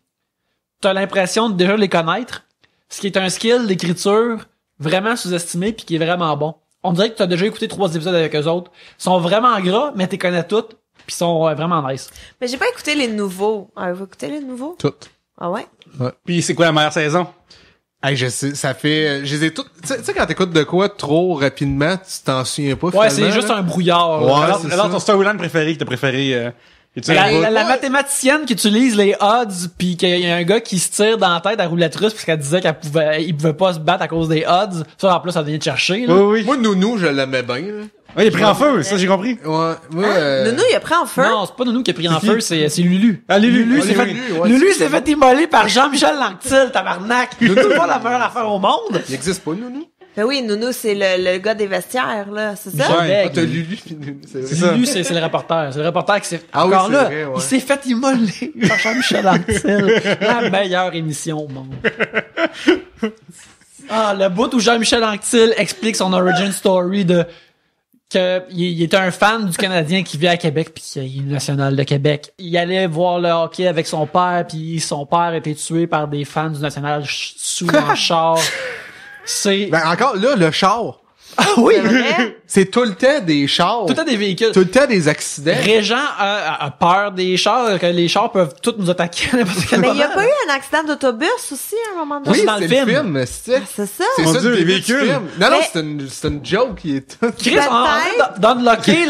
tu as l'impression de déjà les connaître, ce qui est un skill d'écriture vraiment sous-estimé puis qui est vraiment bon. on dirait que tu as déjà écouté 3 épisodes avec eux autres. Ils sont vraiment gras, mais tu connais toutes, puis ils sont vraiment nice. Mais j'ai pas écouté les nouveaux. Avez-vous écouté les nouveaux? Toutes. Ah ouais? Puis c'est quoi la meilleure saison? Hey, je sais, ça fait, je les ai toutes, tu sais, quand t'écoutes de quoi trop rapidement, tu t'en souviens pas, Ouais, finalement, c'est juste là. un brouillard. Ouais. là. Alors ça. ton storyline préféré que t'as préféré, es-tu La, un bout? la mathématicienne qui utilise les odds, puis qu'il y a un gars qui se tire dans la tête à roulette russe parce qu'elle disait il pouvait pas se battre à cause des odds. Ça, en plus, ça vient de chercher, là. Oui, oui. Moi, Nounou, je l'aimais bien, là. Ouais, il est pris en feu, ça j'ai compris. Ouais, moi, Nounou, il a pris en feu. Non, c'est pas Nounou qui a pris en feu, c'est Lulu. Ah, Lulu. Lulu Ah, s'est fait, Lulu, ouais, Lulu s'est fait immoler par Jean-Michel Lanctil, tabarnak. C'est pas la meilleure affaire au monde. il existe pas, Nounou. Ben oui, Nounou, c'est le gars des vestiaires, là. C'est ça? Ouais. Ah, t'as Lulu pis Nounou, c'est vrai. C'est ça. Lulu, c'est le reporter. C'est le reporter qui s'est... Ah oui, Encore c'est là, vrai, ouais. il s'est fait immoler par Jean-Michel Lanctil. La meilleure émission au monde. Ah, le bout où Jean-Michel Anctil explique son origin story de que il était un fan du Canadien qui vit à Québec puis qui est national de Québec. Il allait voir le hockey avec son père puis son père était tué par des fans du national sous un char. C'est Ben, encore, là, le char. ah oui, C'est vrai? C'est tout le temps des chars. tout le temps des véhicules. Tout le temps des accidents. Régent a peur des chars, que les chars peuvent tous nous attaquer à n'importe quel Mais moment. il y a pas eu un accident d'autobus aussi à un moment donné? Oui, dans le c'est film. c'est Ah, c'est ça? c'est Mon ça Dieu, le les début du véhicules. film. Non, Mais- c'est une joke qui est toute. Chris, on Peut-être. d'unlocker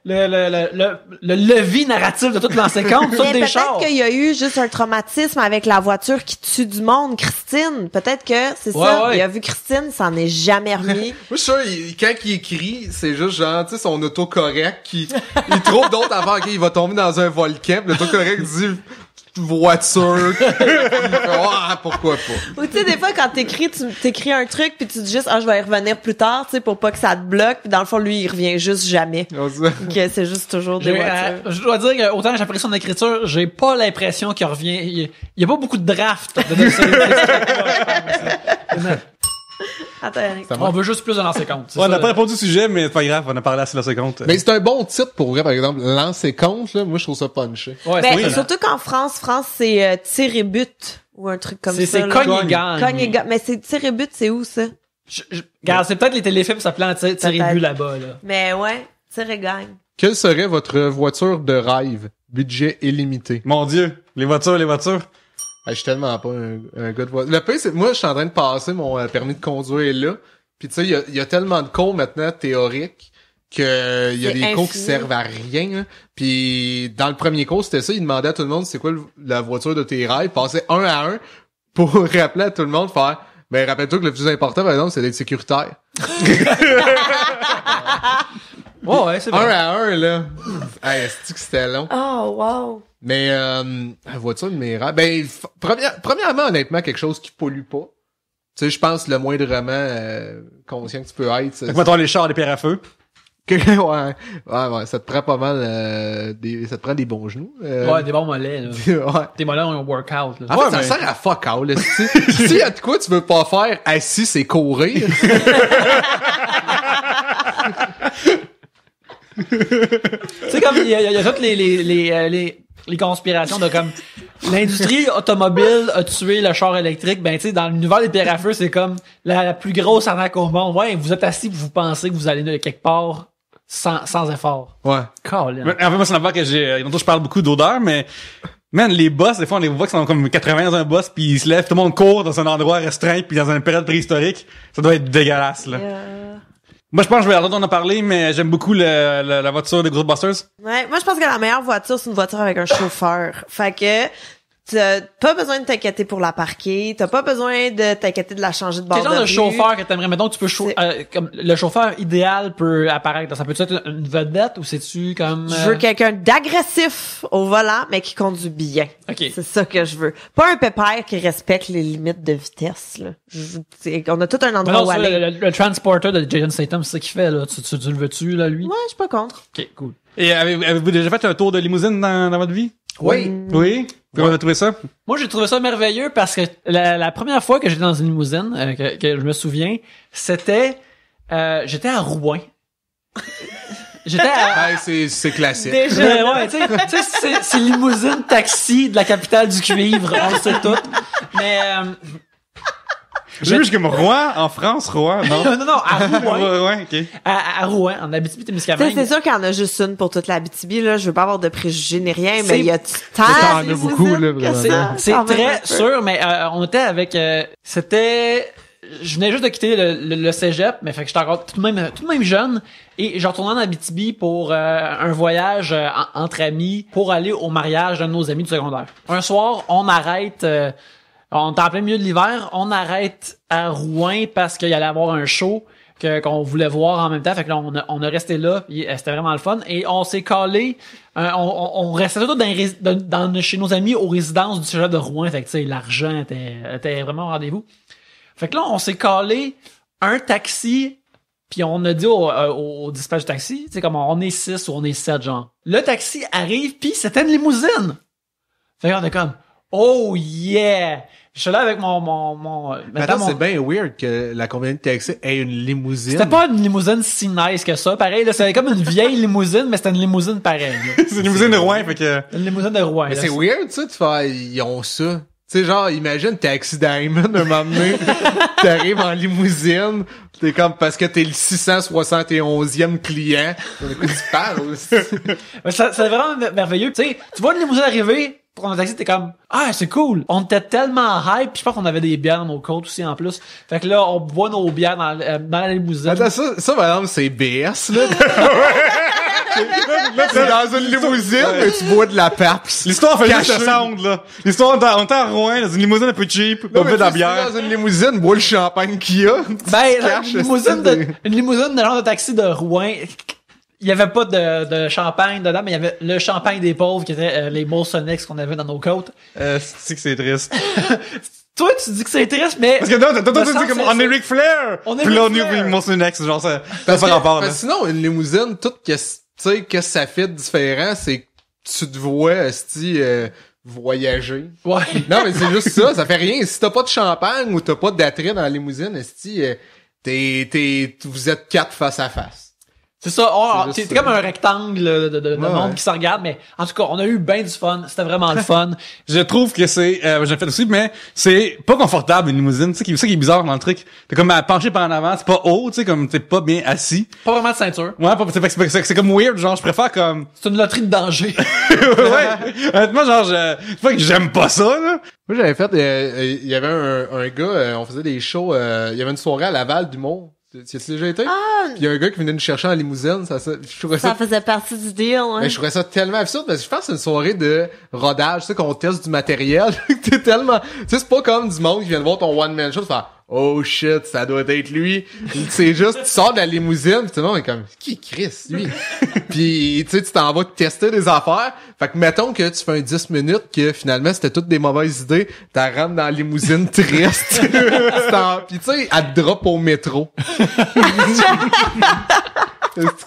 le levier narratif de toute l'enséquence, Mais toutes des peut-être chars. qu'il y a eu juste un traumatisme avec la voiture qui tue du monde, Christine. Peut-être que c'est Ouais, ça. ouais. Il a vu Christine, s'en est jamais remis. Moi, je suis sûr, quand il écrit, c'est juste genre, tu sais, son autocorrect qui, il trouve d'autres affaires, ok, il va tomber dans un volcan, pis l'autocorrect dit voiture. Il fait, ah, pourquoi pas. Ou tu sais, des fois, quand t'écris un truc puis tu dis juste, ah, je vais y revenir plus tard, tu sais, pour pas que ça te bloque. Puis dans le fond, lui, il revient juste jamais. On se dit, Que c'est juste toujours des voitures. Je dois dire que autant j'apprécie son écriture, j'ai pas l'impression qu'il revient. Il y a pas beaucoup de draft. Attends, Yannick. Ça On veut juste plus de l'enséquence. c'est Ouais, on n'a ça. pas répondu au sujet, mais c'est pas grave, on a parlé assez de la seconde. Mais c'est un bon titre pour vrai, par exemple, lancer compte, là. Moi, je trouve ça punché. Ouais, Ben, c'est surtout qu'en France, c'est tir et but. Ou un truc comme ça. c'est là. cogne et gagne. Cogne et gagne. Mais c'est tir et but, c'est où, ça? Regarde, c'est peut-être les téléfilms s'appelant Tir et Peut-être. but là-bas, là. Mais ouais, tir et gagne. Quelle serait votre voiture de rêve? Budget illimité. Mon Dieu, les voitures. Ah, je suis tellement pas un gars de voiture. Le pire, c'est moi, je suis en train de passer mon permis de conduire là. Puis tu sais, il y a tellement de cours maintenant théoriques que il y a C'est des cours qui infini. servent à rien. Là. Puis dans le premier cours, c'était ça. Il demandait à tout le monde c'est quoi la voiture de tes rêves. Passer un à un pour rappeler à tout le monde faire. Ben rappelle-toi que le plus important, par exemple, c'est d'être sécuritaire. Ouais, c'est Un vrai. à un là. Hey, est-ce que c'était long? Oh, wow. Mais la voiture de mes rêves. Ben premièrement, honnêtement, quelque chose qui pollue pas. Tu sais, je pense le moindrement conscient que tu peux être. Fait que mettons les chars, les pierres à feu. ouais, ça te prend pas mal ça te prend des bons genoux. Ouais, des bons mollets, là. ouais. Tes mollets ont un workout, là. En Ouais, fait, ça mais- sert à fuck all. Là, si y a de quoi tu veux pas faire assis, c'est courir. Tu sais, comme il y a toutes les conspirations de comme l'industrie automobile a tué le char électrique. Ben, tu sais, dans l'univers des pierres à feu, c'est comme la plus grosse arnaque au monde. Ouais, vous êtes assis, vous pensez que vous allez de quelque part sans effort. Ouais. Colin. En fait, moi, c'est une affaire que tantôt, je parle beaucoup d'odeur, mais, man, les boss, des fois, on les voit qui sont comme 80 dans un boss, puis ils se lèvent, tout le monde court dans un endroit restreint, puis dans une période préhistorique. Ça doit être dégueulasse, là. Moi, je pense que je vais en a parlé, mais j'aime beaucoup la voiture de Ghostbusters. Ouais, moi je pense que la meilleure voiture, c'est une voiture avec un chauffeur. Fait que t'as pas besoin de t'inquiéter pour la parquer, t'as pas besoin de t'inquiéter de la changer de bord Quel de genre de rue. chauffeur que t'aimerais, mettons, tu peux C'est- comme le chauffeur idéal peut apparaître. Ça peut être une vedette ou c'est-tu comme Je veux quelqu'un d'agressif au volant, mais qui conduit bien. OK. C'est ça que je veux. Pas un pépère qui respecte les limites de vitesse, là. On a tout un Mais endroit non, où c'est aller. le transporter de Jason Statham, c'est ça qu'il fait, là. Tu le veux-tu, là, lui? Ouais, je suis pas contre. OK, cool. Et avez-vous déjà fait un tour de limousine dans votre vie? Oui. Oui? Comment vous avez trouvé ça? Moi, j'ai trouvé ça merveilleux parce que la première fois que j'étais dans une limousine, que je me souviens, c'était... j'étais à Rouen. J'étais à... Hey, c'est classique. Déjà. Ouais, tu sais, c'est limousine taxi de la capitale du cuivre, on le sait tout. Mais J'ai vu comme Rouen, en France, Rouen, non? non, à Rouen. Rouen, ok. À Rouen, en Abitibi-Témiscamingue. C'est sûr qu'il y en a juste une pour toute la BTB, là. Je veux pas avoir de préjugés ni rien, mais il y a tant T'en as de beaucoup, là, limousines que vraiment. ça. C'est Quand même un très peu. sûr, mais on était avec... je venais juste de quitter le cégep, mais fait que j'étais encore tout de même jeune, et je retournais en Abitibi pour un voyage entre amis pour aller au mariage d'un de nos amis du secondaire. Un soir, on arrête... on est en plein milieu de l'hiver, on arrête à Rouen parce qu'il y allait avoir un show qu'on voulait voir en même temps. Fait que là, on a resté là, puis c'était vraiment le fun. Et on s'est collé, on restait tous chez nos amis aux résidences du cégep de Rouen. Fait que tu sais, l'argent était vraiment au rendez-vous. Fait que là, on s'est collé un taxi, puis on a dit au dispatch du taxi, tu sais, comme on est 6 ou on est 7, genre. Le taxi arrive, puis c'était une limousine. Fait qu'on est comme, oh yeah! Je suis là avec Mais attends, c'est bien weird que la compagnie de taxi ait une limousine. C'était pas une limousine si nice que ça. Pareil, là, c'était comme une vieille limousine, mais c'était une limousine pareille. Là. C'est une limousine de Rouen, fait que... Une limousine de Rouen. Mais là. c'est weird, ça, de faire, ils ont ça. Tu sais, genre, imagine Taxi Diamond, un moment donné, t'arrives en limousine, t'es comme, parce que t'es le 671e client. De quoi tu parles? Mais c'est vraiment merveilleux. Tu sais, tu vois une limousine arriver, pour un taxi, t'es comme, ah, c'est cool. On était tellement hype, pis je pense qu'on avait des bières dans nos côtes aussi, en plus. Fait que là, on boit nos bières dans la limousine. Attends, ça, par exemple, c'est BS, là. Là, t'es dans une limousine, mais tu bois de la Pabst. L'histoire fait juste Caché. le sound, là. L'histoire, on était à Rouen, dans une limousine un peu cheap, on Non, mais fait de la tu sais, bière. dans une limousine, bois le champagne qu'il y a. Ben, caches, une limousine de genre de taxi de Rouen. Il y avait pas de champagne dedans, mais il y avait le champagne des pauvres qui était les Molson X qu'on avait dans nos côtes. C'est que c'est triste. Toi, tu dis que c'est triste, mais... Parce que toi, tu me dis semble comme, que on est Ric Flair! On est Puis là, Ric on est Flair. Molson X, genre, ça Parce pas que- rapport, là. parce que sinon, une limousine, tout qu'est-ce que ça fait de différent, c'est que tu te vois, esti, voyager. Ouais. Non, mais c'est juste ça fait rien. Si t'as pas de champagne ou t'as pas d'attrait dans la limousine, esti, vous êtes 4 face à face. C'est ça, C'est juste t'es ça. comme un rectangle de monde Ouais. qui se regarde, mais en tout cas, on a eu bien du fun, c'était vraiment le fun. Je trouve que c'est, j'ai fait aussi, mais c'est pas confortable, une limousine. Tu sais, c'est ça qui est bizarre dans le truc. T'es comme penché par en avant, c'est pas haut, tu sais, comme t'es pas bien assis. Pas vraiment de ceinture. Ouais, c'est comme weird, genre, je préfère comme, C'est une loterie de danger. ouais. Honnêtement, genre, c'est pas que j'aime pas ça, là. Moi, j'avais fait, il y avait un gars, on faisait des shows, il y avait une soirée à Laval d'humour. Tu as déjà été? Ah, Puis il y a un gars qui venait nous chercher en limousine, je trouvais ça ça faisait partie du deal, hein. mais je trouvais ça tellement absurde parce que je pense que c'est une soirée de rodage, tu sais, qu'on teste du matériel. T'es tellement, tu sais, c'est pas comme du monde qui vient de voir ton one man show, tu fais, oh shit, ça doit être lui. C'est juste, tu sors de la limousine, pis tout le monde est comme, qui Chris, lui? Pis, tu sais, tu t'en vas tester des affaires. Fait que mettons que tu fais un 10 minutes que finalement c'était toutes des mauvaises idées, t'as rentres dans la limousine triste. Pis tu sais, elle te drop au métro.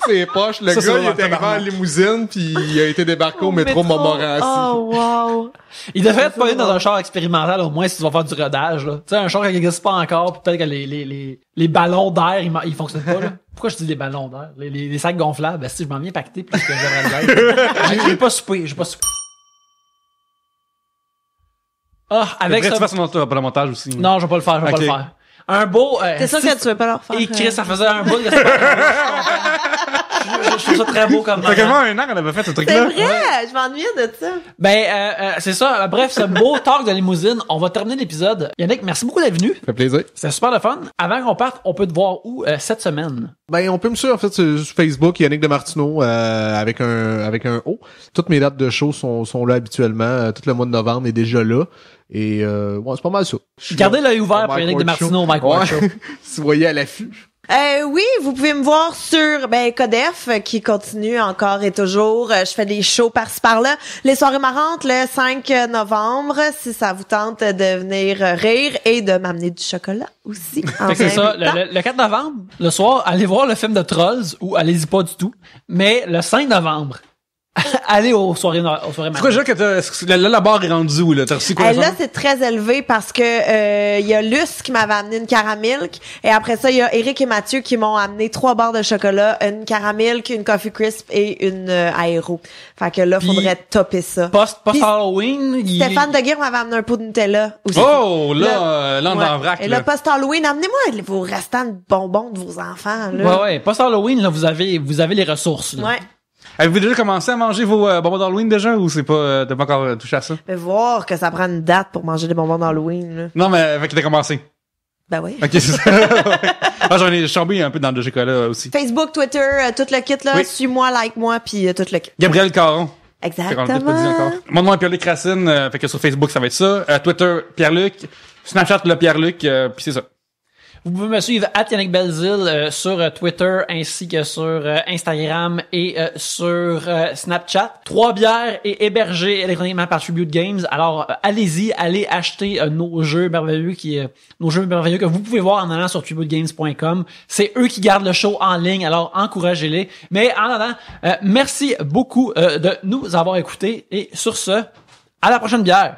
C'est poche. Le Ça, c'est gars, il vraiment est arrivé en tabarnak. limousine puis il a été débarqué au métro Montmorency. Oh, wow. Il devrait être pas dans un char expérimental, au moins, si tu vas faire du rodage, là. Tu sais, un char qui n'existe pas encore, pis peut-être que les ballons d'air, ils fonctionnent pas, là. Pourquoi je dis les ballons d'air? Les sacs gonflables, ben, si je m'en viens pacté plus que j'aimerais l'être. J'ai pas soupé. Ah, avec Après, ça. tu fasses le montage aussi. Non, je vais pas le faire, je vais pas Ok. le faire. Un beau, T'es sûr que tu veux pas leur faire? Et Chris, ça faisait un bout de je trouve ça très beau comme Ça fait moment. quasiment un an qu'on avait fait ce C'est truc-là. vrai! Je m'ennuyais de ça. Ben, c'est ça. Bref, ce beau talk de limousine, on va terminer l'épisode. Yannick, merci beaucoup d'être venu. Ça fait plaisir. C'était super le fun. Avant qu'on parte, on peut te voir où cette semaine? Ben, on peut me suivre, en fait, sur Facebook, Yannick de Martineau, avec un O. Toutes mes dates de show sont là habituellement. Tout le mois de novembre est déjà là. Et, ouais, c'est pas mal ça. Gardez l'œil ouvert pour Mike Yannick de Ward Martineau, Show. Mike Ward Ouais. Show. Si vous voyez à l'affût. Oui, vous pouvez me voir sur Codef qui continue encore et toujours. Je fais des shows par-ci par-là. Les soirées marrantes le 5 novembre, si ça vous tente de venir rire et de m'amener du chocolat aussi. en Fait que c'est ça, même temps. le 4 novembre, le soir, allez voir le film de Trolls ou allez-y pas du tout. Mais le 5 novembre, Allez aux soirées C'est quoi matin. déjà que là, la barre est rendue où, là? T'as reçu quoi? Là, c'est très élevé parce que il y a Luce qui m'avait amené une caramilk et après ça, il y a Eric et Mathieu qui m'ont amené 3 barres de chocolat, une caramilk, une coffee crisp et une aéro. Fait que là, Puis, faudrait topper ça. Post Puis, Halloween, Stéphane Deguire m'avait amené un pot de Nutella aussi. Oh, là, on est en vrac, Et là. là, post-Halloween, amenez-moi vos restants de bonbons de vos enfants, là. Ouais, post Halloween, là, vous avez les ressources, là. Ouais. Avez-vous déjà commencé à manger vos bonbons d'Halloween déjà ou c'est pas, t'as pas encore touché à ça? Mais voir que ça prend une date pour manger des bonbons d'Halloween, là. Non, mais, fait que t'as commencé. Ben oui. Ok, c'est ça. Ah, j'en ai chambé un peu dans le chocolat aussi. Facebook, Twitter, tout le kit, là. Oui. Suis-moi, like-moi, puis tout le kit. Gabriel Caron. Fait qu'on l'a peut-être pas dit Exactement. encore. Mon nom est Pierre-Luc Racine, fait que sur Facebook, ça va être ça. Twitter, Pierre-Luc. Snapchat, le Pierre-Luc, puis c'est ça. Vous pouvez me suivre @Yannick Belzile sur Twitter ainsi que sur Instagram et sur Snapchat. 3 bières et hébergées électroniquement par Tribute Games. Alors allez-y, allez acheter nos jeux merveilleux que vous pouvez voir en allant sur tributegames.com. C'est eux qui gardent le show en ligne, alors encouragez-les. Mais en attendant, merci beaucoup de nous avoir écoutés et sur ce, à la prochaine bière.